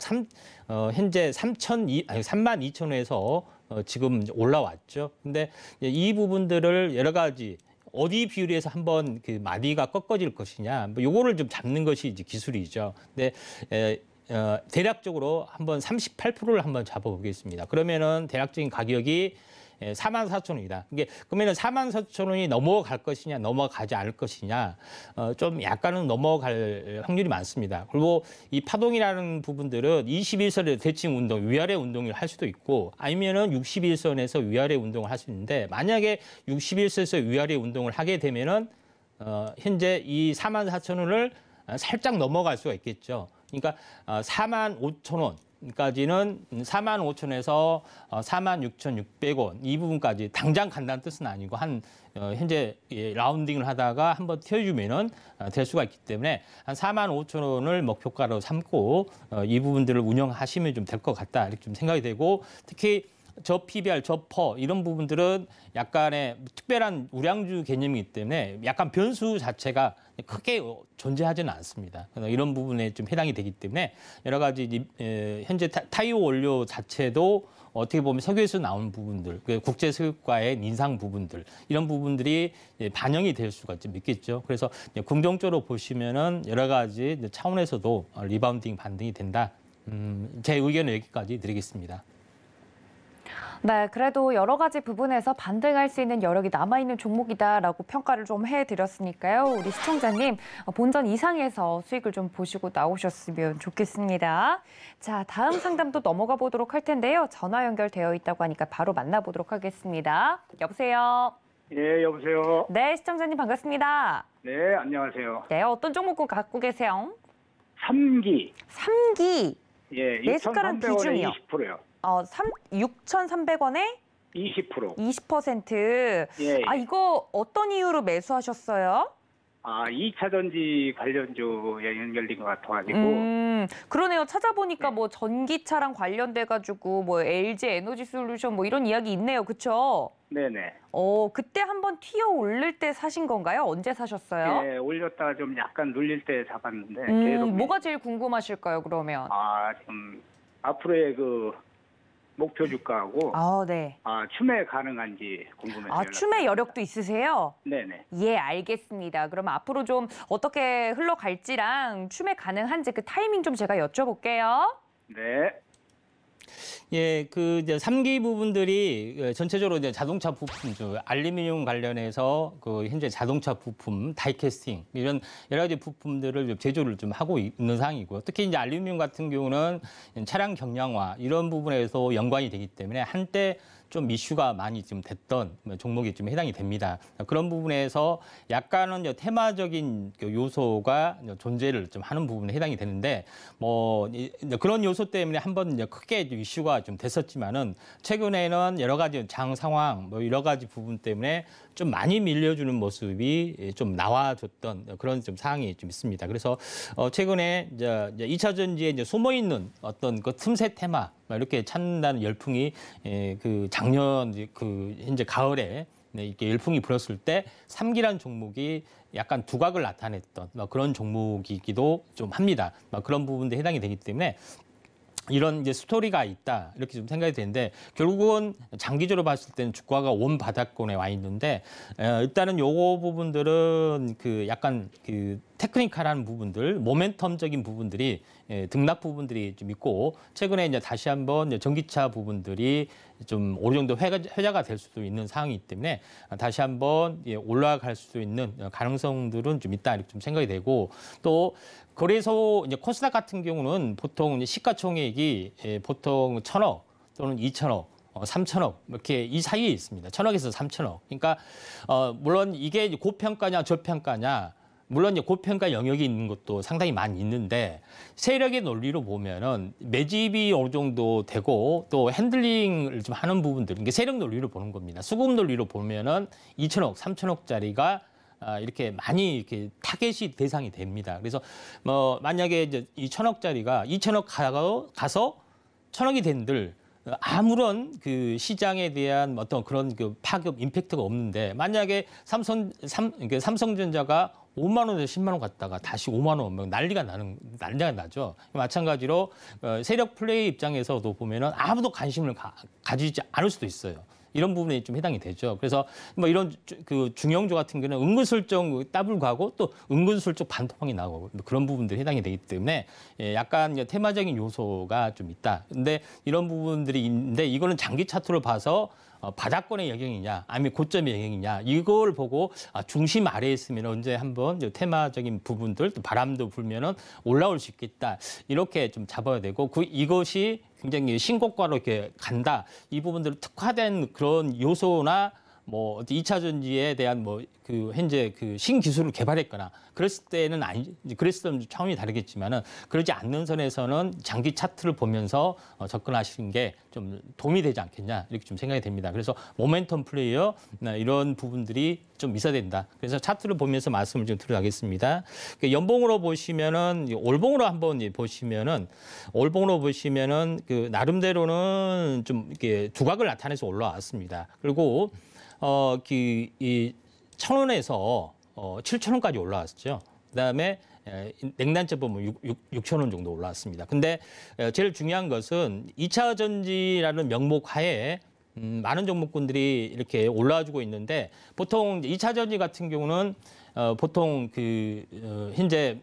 현재 32,000원에서 지금 올라왔죠. 근데 이 부분들을 여러 가지 어디 비율에서 한번 그 마디가 꺾어질 것이냐, 뭐 요거를 좀 잡는 것이 이제 기술이죠. 근데 대략적으로 한번 38%를 한번 잡아보겠습니다. 그러면은 대략적인 가격이 44,000원이다. 이게 그러면은 44,000원이 넘어갈 것이냐, 넘어가지 않을 것이냐, 좀 약간은 넘어갈 확률이 많습니다. 그리고 이 파동이라는 부분들은 21선의 대칭 운동, 위아래 운동을 할 수도 있고, 아니면은 61선에서 위아래 운동을 할 수 있는데, 만약에 61선에서 위아래 운동을 하게 되면은 현재 이 44,000원을 살짝 넘어갈 수가 있겠죠. 그러니까 45,000원. 까지는 45,000원에서 46,600원 이 부분까지 당장 간다는 뜻은 아니고 현재 라운딩을 하다가 한번 튀어주면은 될 수가 있기 때문에 한 45,000원을 목표가로 삼고 이 부분들을 운영하시면 좀 될 것 같다 이렇게 좀 생각이 되고 특히 저 PBR, 저 퍼 이런 부분들은 약간의 특별한 우량주 개념이기 때문에 약간 변수 자체가 크게 존재하지는 않습니다. 이런 부분에 좀 해당이 되기 때문에 여러 가지 현재 타이오 원료 자체도 어떻게 보면 석유에서 나온 부분들, 국제 석유가의 인상 부분들 이런 부분들이 반영이 될 수가 좀 있겠죠. 그래서 긍정적으로 보시면은 여러 가지 차원에서도 리바운딩 반등이 된다. 제 의견은 여기까지 드리겠습니다. 네, 그래도 여러 가지 부분에서 반등할 수 있는 여력이 남아있는 종목이다라고 평가를 좀 해드렸으니까요. 우리 시청자님 본전 이상에서 수익을 좀 보시고 나오셨으면 좋겠습니다. 자, 다음 상담도 넘어가 보도록 할 텐데요. 전화 연결되어 있다고 하니까 바로 만나보도록 하겠습니다. 여보세요? 예, 여보세요. 네, 시청자님 반갑습니다. 네, 안녕하세요. 네, 어떤 종목군 갖고 계세요? 3기. 3기. 예, 매수가랑 6,300원에 비중이요? 20%요. 6,300원에 20%. 20%. 예. 아, 이거 어떤 이유로 매수하셨어요? 2차 전지 관련주에 연결된 것 같아가지고. 그러네요. 찾아보니까 네. 뭐 전기차랑 관련돼가지고 뭐 LG 에너지 솔루션 뭐 이런 이야기 있네요. 그쵸? 네네. 그때 한번 튀어 오를 때 사신 건가요? 언제 사셨어요? 예, 올렸다가 좀 약간 눌릴 때 잡았는데. 계속. 뭐가 제일 궁금하실까요, 그러면? 좀 앞으로의 그 목표 주가하고 네. 추매 가능한지 궁금해서. 추매 여력도 있으세요? 네네. 예, 알겠습니다. 그럼 앞으로 좀 어떻게 흘러갈지랑 추매 가능한지 그 타이밍 좀 제가 여쭤볼게요. 네. 예, 그 이제 3기 부분들이 전체적으로 이제 자동차 부품, 알루미늄 관련해서 그 현재 자동차 부품, 다이캐스팅 이런 여러 가지 부품들을 제조를 좀 하고 있는 상황이고요. 특히 이제 알루미늄 같은 경우는 차량 경량화 이런 부분에서 연관이 되기 때문에 한때 좀 이슈가 많이 좀 됐던 종목이 좀 해당이 됩니다. 그런 부분에서 약간은 테마적인 요소가 존재를 좀 하는 부분에 해당이 되는데 그런 요소 때문에 한번 크게 이슈가 좀 됐었지만은 최근에는 여러 가지 장 상황 여러 가지 부분 때문에 좀 많이 밀려주는 모습이 좀 나와줬던 그런 좀 상황이 좀 있습니다. 그래서 최근에 이제 2차 전지에 이제 숨어 있는 어떤 그 틈새 테마 이렇게 찾는다는 열풍이 그 작년 그 현재 가을에 네, 이렇게 열풍이 불었을 때 3기라는 종목이 약간 두각을 나타냈던 그런 종목이기도 좀 합니다. 그런 부분도 해당이 되기 때문에 이런 이제 스토리가 있다 이렇게 좀 생각이 되는데 결국은 장기적으로 봤을 때는 주가가 온 바닥권에 와 있는데 일단은 요거 부분들은 그 약간 그 테크니컬한 부분들, 모멘텀적인 부분들이 등락 부분들이 좀 있고 최근에 이제 다시 한번 이제 전기차 부분들이 좀 어느 정도 회자가 될 수도 있는 상황이기 때문에 다시 한번 올라갈 수 있는 가능성들은 좀 있다 이렇게 좀 생각이 되고 또 거래소 이제 코스닥 같은 경우는 보통 시가총액이 보통 1,000억 또는 2,000억, 3,000억 이렇게 이 사이에 있습니다. 1,000억에서 3,000억. 그러니까 물론 이게 고평가냐 저평가냐 물론 이제 고평가 영역이 있는 것도 상당히 많이 있는데 세력의 논리로 보면은 매집이 어느 정도 되고 또 핸들링을 좀 하는 부분들, 이게 세력 논리로 보는 겁니다. 수급 논리로 보면은 2,000억, 3,000억짜리가 이렇게 많이 이렇게 타겟이 대상이 됩니다. 그래서 뭐 만약에 이제 이 1,000억짜리가 2,000억 가서 1,000억이 된들 아무런 그 시장에 대한 어떤 그런 그 파급 임팩트가 없는데 만약에 삼성전자가 5만 원에서 10만 원 갔다가 다시 5만 원 난리가 나죠. 마찬가지로 세력 플레이 입장에서도 보면은 아무도 관심을 가지지 않을 수도 있어요. 이런 부분에 좀 해당이 되죠. 그래서 뭐 이런 그 중형주 같은 경우는 은근슬쩍 더블 가고 또 은근슬쩍 반토막이 나고 그런 부분들이 해당이 되기 때문에 약간 테마적인 요소가 좀 있다. 근데 이런 부분들이 있는데 이거는 장기 차트를 봐서 바닥권의 영역이냐 아니면 고점의 영역이냐 이걸 보고 중심 아래에 있으면 언제 한번 테마적인 부분들 또 바람도 불면은 올라올 수 있겠다. 이렇게 좀 잡아야 되고 이것이 굉장히 신고가로 이렇게 간다. 이 부분들 특화된 그런 요소나 뭐 2차 전지에 대한 뭐 그 현재 그 신기술을 개발했거나 그랬을 때는 그랬을 때는 차원이 다르겠지만은 그러지 않는 선에서는 장기 차트를 보면서 접근하시는 게 좀 도움이 되지 않겠냐 이렇게 좀 생각이 됩니다. 그래서 모멘텀 플레이어 이런 부분들이 좀 있어야 된다. 그래서 차트를 보면서 말씀을 좀 드려가겠습니다. 연봉으로 보시면은 월봉으로 한번 보시면은 월봉으로 보시면은 그 나름대로는 좀 이렇게 두각을 나타내서 올라왔습니다. 그리고 이 1,000원에서 7,000원까지 올라왔죠. 그다음에 냉난제 보면 6,000원 정도 올라왔습니다. 근데 제일 중요한 것은 2차 전지라는 명목 하에 많은 종목군들이 이렇게 올라와주고 있는데 보통 2차 전지 같은 경우는 보통 현재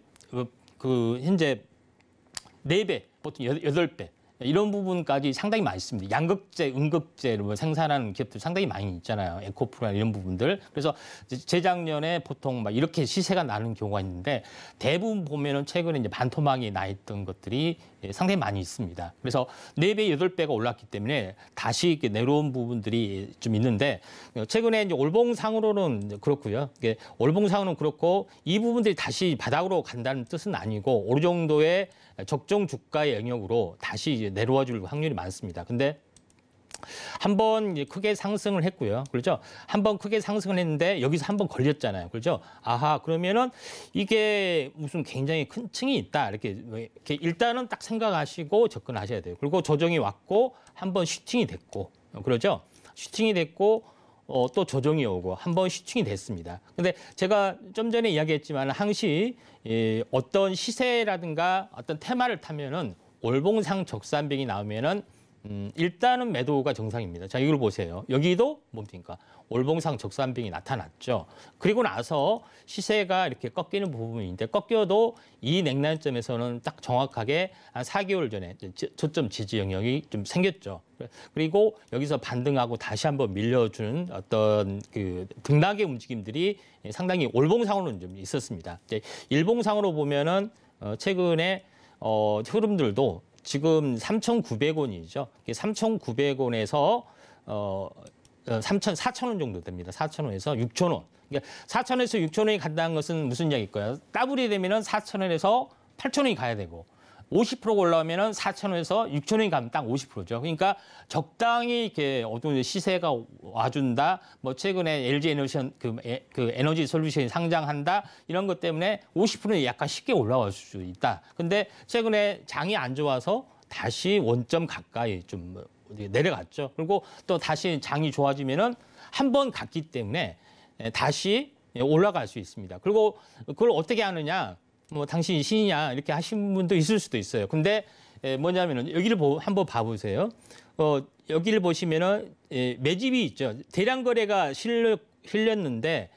4배, 보통 8배 이런 부분까지 상당히 많이 있습니다. 양극재, 음극재를 생산하는 기업들 상당히 많이 있잖아요. 에코프라 이런 부분들. 그래서 재작년에 보통 막 이렇게 시세가 나는 경우가 있는데 대부분 보면은 최근에 이제 반토막이 나 있던 것들이 상당히 많이 있습니다. 그래서 4배, 8배가 올랐기 때문에 다시 이렇게 내려온 부분들이 좀 있는데 최근에 이제 월봉상으로는 그렇고요. 월봉상으로는 그렇고 이 부분들이 다시 바닥으로 간다는 뜻은 아니고 어느 정도의 적정 주가의 영역으로 다시 이제 내려와 줄 확률이 많습니다. 근데 한번 크게 상승을 했고요. 그렇죠? 한번 크게 상승을 했는데 여기서 한번 걸렸잖아요. 그렇죠? 아하, 그러면은 이게 무슨 굉장히 큰 층이 있다. 이렇게 일단은 딱 생각하시고 접근하셔야 돼요. 그리고 조정이 왔고 한번 슈팅이 됐고. 그렇죠? 슈팅이 됐고 또 조정이 오고 한번 슈팅이 됐습니다. 근데 제가 좀 전에 이야기했지만 항시 어떤 시세라든가 어떤 테마를 타면은 월봉상 적산병이 나오면은 일단은 매도가 정상입니다. 자, 이걸 보세요. 여기도 뭡니까? 월봉상 적산병이 나타났죠. 그리고 나서 시세가 이렇게 꺾이는 부분인데 꺾여도 이 냉난점에서는 딱 정확하게 한 4개월 전에 저점 지지 영역이 좀 생겼죠. 그리고 여기서 반등하고 다시 한번 밀려주는 어떤 그 등락의 움직임들이 상당히 월봉상으로는 좀 있었습니다. 일봉상으로 보면은 최근에 흐름들도 지금 3,900원이죠. 3,900원에서 4,000원 정도 됩니다. 4,000원에서 6,000원. 그러니까 4,000원에서 6,000원이 간다는 것은 무슨 이야기일까요? 더블이 되면은 4,000원에서 8,000원이 가야 되고 50% 올라오면은 4,000원에서 6,000원이 가면 딱 50%죠. 그러니까 적당히 이렇게 어떤 시세가 와준다. 뭐 최근에 LG 에너지 그 에너지 솔루션이 상장한다. 이런 것 때문에 50%는 약간 쉽게 올라올 수 있다. 근데 최근에 장이 안 좋아서 다시 원점 가까이 좀 내려갔죠. 그리고 또 다시 장이 좋아지면은 한 번 갔기 때문에 다시 올라갈 수 있습니다. 그리고 그걸 어떻게 하느냐, 뭐 당신이 신이냐 이렇게 하신 분도 있을 수도 있어요. 근데 뭐냐면은 여기를 한번 봐보세요. 여기를 보시면은 매집이 있죠. 대량 거래가 실렸는데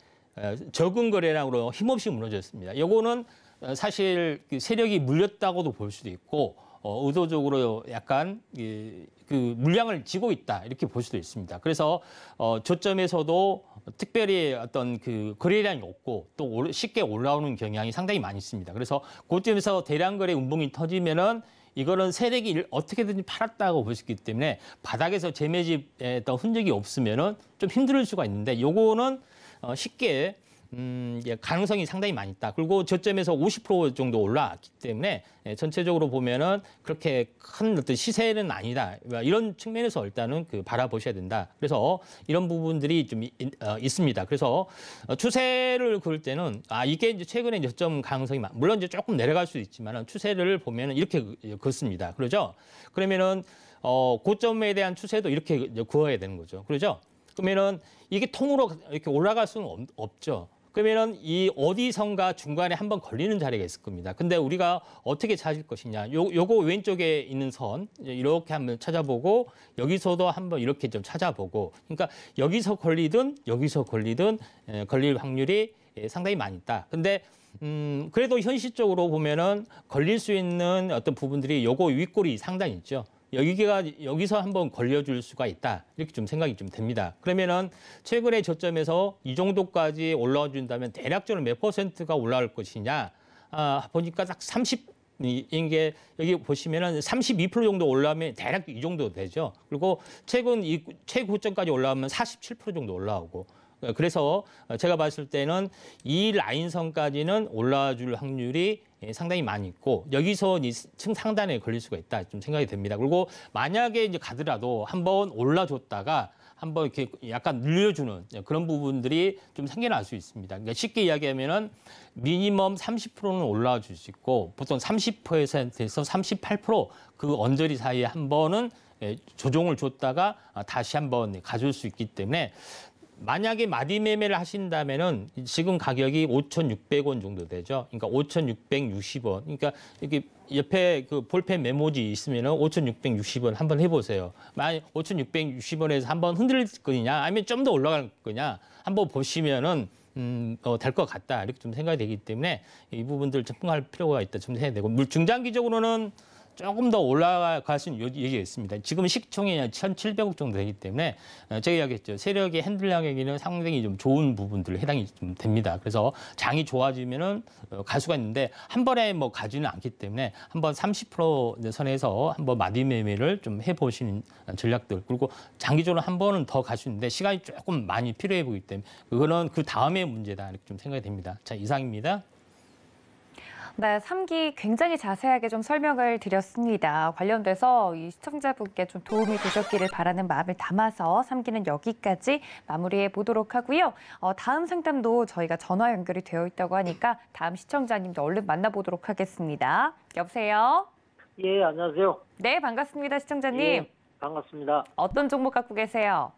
적은 거래량으로 힘없이 무너졌습니다. 요거는 사실 세력이 물렸다고도 볼 수도 있고 의도적으로 약간 그 물량을 쥐고 있다 이렇게 볼 수도 있습니다. 그래서 저점에서도 특별히 어떤 그 거래량이 없고 또 쉽게 올라오는 경향이 상당히 많이 있습니다. 그래서 그점에서 대량 거래 운봉이 터지면은 이거는 세력이 어떻게든지 팔았다고 볼 수 있기 때문에 바닥에서 재매집의 어떤 흔적이 없으면은 좀 힘들 수가 있는데 요거는 쉽게 가능성이 상당히 많이 있다. 그리고 저점에서 50% 정도 올라왔기 때문에 전체적으로 보면은 그렇게 큰 어떤 시세는 아니다. 이런 측면에서 일단은 바라보셔야 된다. 그래서 이런 부분들이 좀 있습니다. 그래서 추세를 그을 때는 이게 이제 최근에 저점 가능성이 물론 이제 조금 내려갈 수도 있지만은 추세를 보면은 이렇게 긋습니다. 그러죠? 그러면은 고점에 대한 추세도 이렇게 그어야 되는 거죠. 그러죠? 그러면은 이게 통으로 이렇게 올라갈 수는 없죠. 그러면은 이 어디선가 중간에 한번 걸리는 자리가 있을 겁니다. 근데 우리가 어떻게 찾을 것이냐? 요거 왼쪽에 있는 선 이렇게 한번 찾아보고 여기서도 한번 이렇게 좀 찾아보고, 그러니까 여기서 걸리든 걸릴 확률이 상당히 많이 있다. 근데 그래도 현실적으로 보면은 걸릴 수 있는 어떤 부분들이 요거 윗골이 상당히 있죠. 여기서 한번 걸려줄 수가 있다. 이렇게 좀 생각이 좀 됩니다. 그러면은 최근의 저점에서 이 정도까지 올라와 준다면 대략적으로 몇 %가 올라올 것이냐? 보니까 딱 30인 게 여기 보시면은 32% 정도 올라오면 대략 이 정도 되죠. 그리고 최근 이 최고점까지 올라오면 47% 정도 올라오고. 그래서 제가 봤을 때는 이 라인선까지는 올라와 줄 확률이 상당히 많이 있고 여기서 층 상단에 걸릴 수가 있다 좀 생각이 됩니다. 그리고 만약에 이제 가더라도 한번 올라줬다가 한번 이렇게 약간 늘려주는 그런 부분들이 좀 생겨날 수 있습니다. 그러니까 쉽게 이야기하면은 미니멈 30%는 올라와 줄 수 있고 보통 30%에서 38%그 언저리 사이에 한 번은 조정을 줬다가 다시 한번 가줄 수 있기 때문에 만약에 마디 매매를 하신다면은 지금 가격이 5,600원 정도 되죠. 그러니까 5,660원. 그러니까 이렇게 옆에 그 볼펜 메모지 있으면은 5,660원 한번 해보세요. 만약 5,660원에서 한번 흔들릴 거냐, 아니면 좀 더 올라갈 거냐, 한번 보시면은 될 것 같다 이렇게 좀 생각이 되기 때문에 이 부분들 접근할 필요가 있다 좀 해야 되고, 중장기적으로는 조금 더 올라갈 수 있는 얘기가 있습니다. 지금 시총이 1,700억 정도 되기 때문에 제가 이야기했죠. 세력의 핸들량에게는 상당히 좀 좋은 부분들 해당이 좀 됩니다. 그래서 장이 좋아지면은 갈 수가 있는데 한 번에 뭐 가지는 않기 때문에 한번 30% 선에서 한번 마디 매매를 좀 해보시는 전략들, 그리고 장기적으로 한 번은 더 갈 수 있는데 시간이 조금 많이 필요해 보기 때문에 그거는 그 다음의 문제다 이렇게 좀 생각이 됩니다. 자, 이상입니다. 네, 3기 굉장히 자세하게 좀 설명을 드렸습니다. 관련돼서 이 시청자분께 좀 도움이 되셨기를 바라는 마음을 담아서 3기는 여기까지 마무리해 보도록 하고요. 다음 상담도 저희가 전화 연결이 되어 있다고 하니까 다음 시청자님도 얼른 만나보도록 하겠습니다. 여보세요? 예, 안녕하세요. 네, 반갑습니다, 시청자님. 예, 반갑습니다. 어떤 종목 갖고 계세요?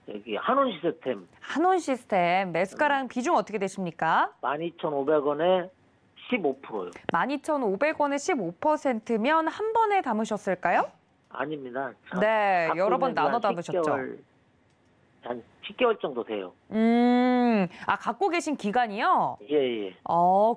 여기 한원 시스템 한원 시스템 매수가랑 비중 어떻게 되십니까? 12,500원에 15%요. 12,500원에 15%면 한 번에 담으셨을까요? 아닙니다. 네, 갖고 여러 번 있는 나눠 지한 담으셨죠? 10개월, 한 10개월 정도 돼요. 갖고 계신 기간이요? 예, 예.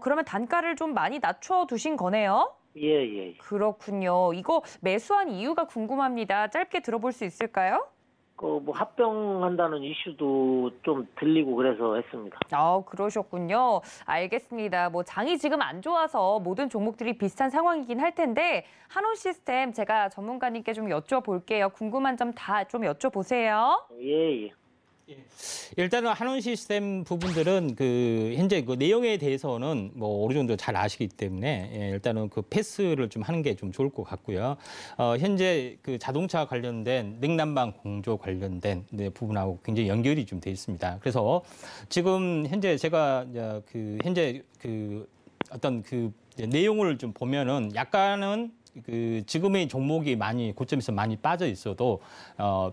그러면 단가를 좀 많이 낮춰 두신 거네요? 예, 예. 그렇군요. 이거 매수한 이유가 궁금합니다. 짧게 들어볼 수 있을까요? 뭐 합병한다는 이슈도 좀 들리고 그래서 했습니다. 그러셨군요. 알겠습니다. 뭐 장이 지금 안 좋아서 모든 종목들이 비슷한 상황이긴 할 텐데 한원 시스템 제가 전문가님께 좀 여쭤볼게요. 궁금한 점 다 좀 여쭤보세요. 예, 예. 일단은 한원 시스템 부분들은 현재 그 내용에 대해서는 뭐 어느 정도 잘 아시기 때문에 일단은 패스를 좀 하는 게 좀 좋을 것 같고요. 현재 자동차 관련된 냉난방 공조 관련된 부분하고 굉장히 연결이 좀 돼 있습니다. 그래서 지금 현재 제가 현재 어떤 내용을 좀 보면은 약간은 지금의 종목이 많이 고점에서 많이 빠져 있어도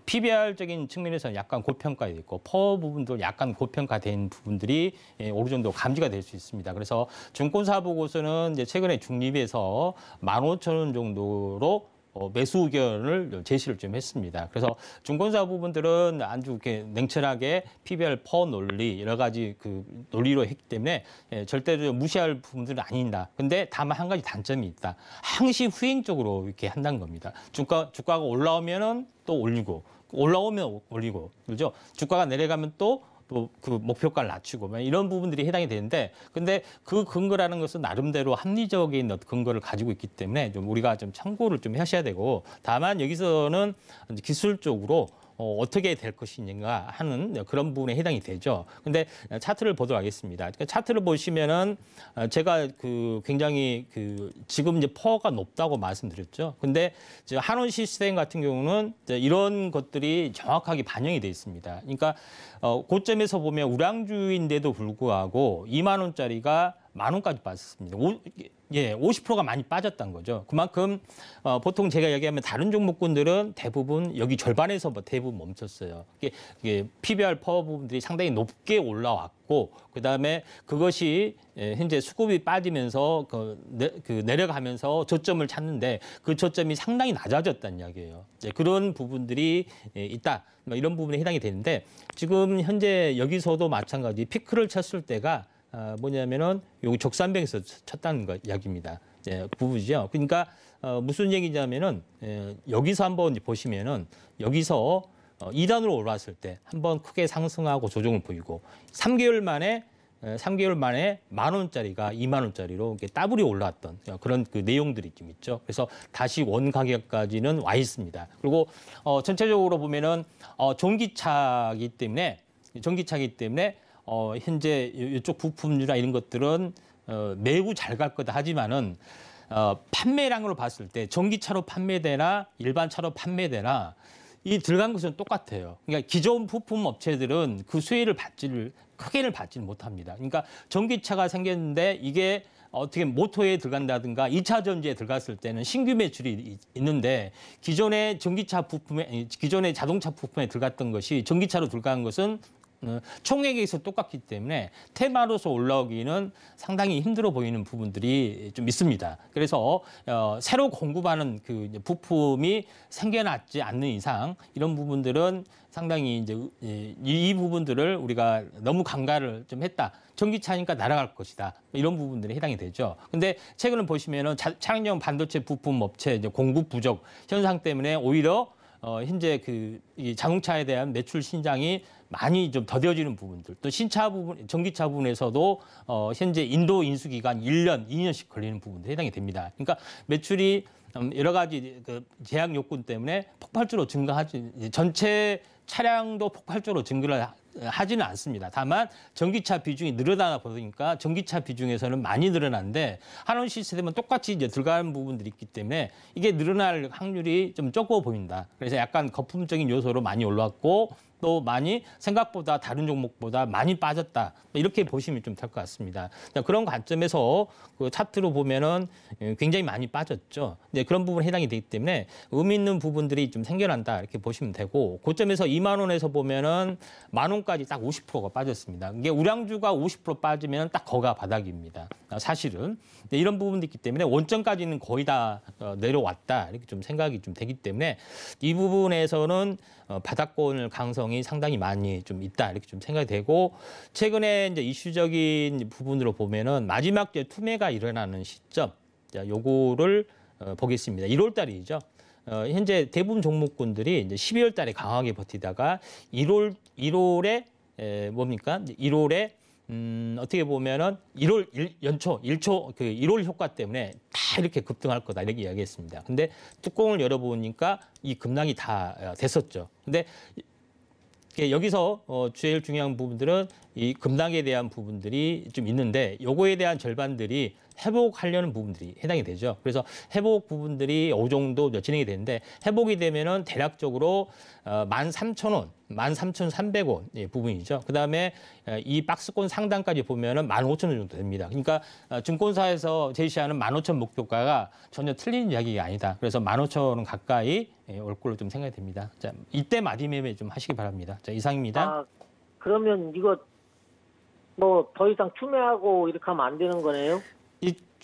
PBR적인 측면에서는 약간 고평가돼 있고 퍼 부분도 약간 고평가된 부분들이 어느 정도 감지가 될 수 있습니다. 그래서 증권사 보고서는 이제 최근에 중립에서 15,000원 정도로 매수 의견을 제시를 좀 했습니다. 그래서 증권사 부분들은 아주 이렇게 냉철하게 PBR 퍼 논리 여러 가지 그 논리로 했기 때문에 절대로 무시할 부분들은 아니다. 근데 다만 한 가지 단점이 있다. 항시 후행적으로 이렇게 한다는 겁니다. 주가가 올라오면은 또 올리고 올라오면 올리고 그렇죠. 주가가 내려가면 또 그 목표가를 낮추고 이런 부분들이 해당이 되는데 근데 그 근거라는 것은 나름대로 합리적인 근거를 가지고 있기 때문에 좀 우리가 좀 참고를 좀 하셔야 되고 다만 여기서는 기술적으로 어떻게 될 것인가 하는 그런 부분에 해당이 되죠. 근데 차트를 보도록 하겠습니다. 차트를 보시면은 제가 굉장히 지금 이제 퍼가 높다고 말씀드렸죠. 근데 한원 시스템 같은 경우는 이런 것들이 정확하게 반영이 돼 있습니다. 그러니까 고점에서 보면 우량주인데도 불구하고 2만 원짜리가 10,000원까지 빠졌습니다. 50%가 많이 빠졌다는 거죠. 그만큼 보통 제가 얘기하면 다른 종목군들은 대부분 여기 절반에서 대부분 멈췄어요. 이게 PBR 퍼 부분들이 상당히 높게 올라왔고 그다음에 그것이 현재 수급이 빠지면서 내려가면서 저점을 찾는데 그 저점이 상당히 낮아졌다는 이야기예요. 그런 부분들이 있다. 이런 부분에 해당이 되는데 지금 현재 여기서도 마찬가지 피크를 쳤을 때가 뭐냐면은 여기 적산병에서 쳤다는 거 이야기입니다. 부분이죠. 그러니까 무슨 얘기냐면은 여기서 한번 보시면은 여기서 2단으로 올라왔을 때 한번 크게 상승하고 조정을 보이고 3개월 만에 10,000원짜리가 20,000원짜리로 이렇게 더블이 올라왔던 그런 내용들이 좀 있죠. 그래서 다시 원 가격까지는 와 있습니다. 그리고 전체적으로 보면은 전기차기 때문에 현재 이쪽 부품주나 이런 것들은 매우 잘 갈 거다 하지만은 판매량으로 봤을 때 전기차로 판매되나 일반 차로 판매되나 이 들어간 것은 똑같아요. 그러니까 기존 부품 업체들은 그 수혜를 크게는 받지는 못합니다. 그러니까 전기차가 생겼는데 이게 어떻게 모터에 들어간다든가 2차 전지에 들어갔을 때는 신규 매출이 있는데 기존의 기존의 자동차 부품에 들어갔던 것이 전기차로 들어간 것은 총액에서 똑같기 때문에 테마로서 올라오기는 상당히 힘들어 보이는 부분들이 좀 있습니다. 그래서 새로 공급하는 부품이 생겨나지 않는 이상 이런 부분들은 상당히 이제 이 부분들을 우리가 너무 간과를 좀 했다. 전기차니까 날아갈 것이다. 이런 부분들이 해당이 되죠. 근데 최근에 보시면은 차량용 반도체 부품 업체 공급 부족 현상 때문에 오히려 현재 이 자동차에 대한 매출 신장이 많이 좀 더뎌지는 부분들, 또 신차 부분, 전기차 부분에서도 현재 인도 인수 기간 1년, 2년씩 걸리는 부분도 해당이 됩니다. 그러니까 매출이 여러 가지 제약 요건 때문에 폭발적으로 증가하지 전체 차량도 폭발적으로 증가를 하지는 않습니다. 다만 전기차 비중이 늘어나다 보니까 전기차 비중에서는 많이 늘어났는데 한원 시스템은 똑같이 이제 들어가는 부분들이 있기 때문에 이게 늘어날 확률이 좀 적어 보인다. 그래서 약간 거품적인 요소로 많이 올랐고 또 많이 생각보다 다른 종목보다 많이 빠졌다. 이렇게 보시면 좀 될 것 같습니다. 그런 관점에서 차트로 보면은 굉장히 많이 빠졌죠. 근데 그런 부분에 해당이 되기 때문에 의미 있는 부분들이 좀 생겨난다. 이렇게 보시면 되고 고점에서 2만 원에서 보면은 10,000원까지 딱 50%가 빠졌습니다. 이게 우량주가 50% 빠지면 딱 거가 바닥입니다. 사실은. 이런 부분도 있기 때문에 원점까지는 거의 다 내려왔다. 이렇게 좀 생각이 좀 되기 때문에 이 부분에서는 바닥권을 강성이 상당히 많이 좀 있다 이렇게 좀 생각이 되고 최근에 이제 이슈적인 부분으로 보면은 마지막 투매가 일어나는 시점, 요거를 보겠습니다. 1월 달이죠. 현재 대부분 종목군들이 이제 12월 달에 강하게 버티다가 1월에 뭡니까? 1월에 어떻게 보면은 1초 1월 효과 때문에 다 이렇게 급등할 거다 이렇게 이야기했습니다. 근데 뚜껑을 열어보니까 이 급락이 다 됐었죠. 근데 여기서 제일 중요한 부분들은 이 급락에 대한 부분들이 좀 있는데 요거에 대한 절반들이 회복하려는 부분들이 해당이 되죠. 그래서 회복 부분들이 어느 정도 진행이 되는데 회복이 되면은 대략적으로 13,000원, 13,300원 부분이죠. 그다음에 이 박스권 상단까지 보면은 15,000원 정도 됩니다. 그러니까 증권사에서 제시하는 15,000 목표가가 전혀 틀린 이야기가 아니다. 그래서 15,000원 가까이 올 걸로 좀 생각이 됩니다. 자, 이때 마디매매 좀 하시기 바랍니다. 자, 이상입니다. 아, 그러면 이거 뭐 더 이상 추매하고 이렇게 하면 안 되는 거네요?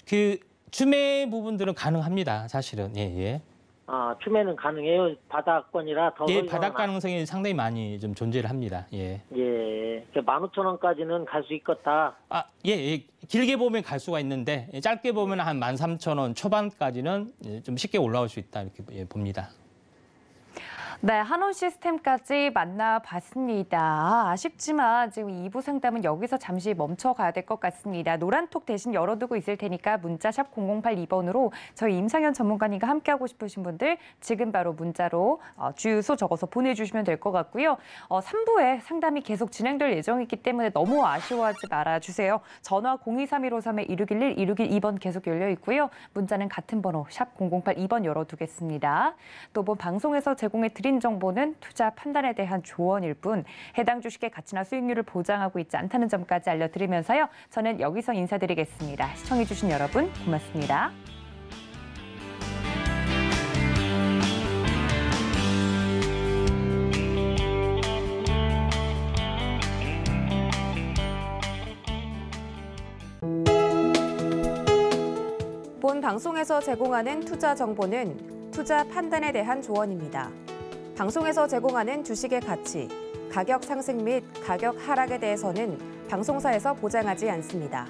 그 추매 부분들은 가능합니다. 사실은. 예, 예. 아, 추매는 가능해요? 바닥권이라 더 예, 이상은 바닥 가능성이 상당히 많이 좀 존재를 합니다. 예. 예, 15,000원까지는 갈 수 있겠다. 아, 예, 예. 길게 보면 갈 수가 있는데 짧게 보면 한 13,000원 초반까지는 좀 쉽게 올라올 수 있다 이렇게 봅니다. 네, 한온 시스템까지 만나봤습니다. 아쉽지만 지금 2부 상담은 여기서 잠시 멈춰가야 될 것 같습니다. 노란톡 대신 열어두고 있을 테니까 문자 샵 0082번으로 저희 임상현 전문가님과 함께하고 싶으신 분들 지금 바로 문자로 주유소 적어서 보내주시면 될 것 같고요. 3부에 상담이 계속 진행될 예정이기 때문에 너무 아쉬워하지 말아주세요. 전화 023153-1611, 1612번 계속 열려 있고요. 문자는 같은 번호 샵 0082번 열어두겠습니다. 또 본 방송에서 제공해 드린 정보는 투자 판단에 대한 조언일 뿐 해당 주식의 가치나 수익률을 보장하고 있지 않다는 점까지 알려드리면서요. 저는 여기서 인사드리겠습니다. 시청해주신 여러분 고맙습니다. 본 방송에서 제공하는 투자 정보는 투자 판단에 대한 조언입니다. 방송에서 제공하는 주식의 가치, 가격 상승 및 가격 하락에 대해서는 방송사에서 보장하지 않습니다.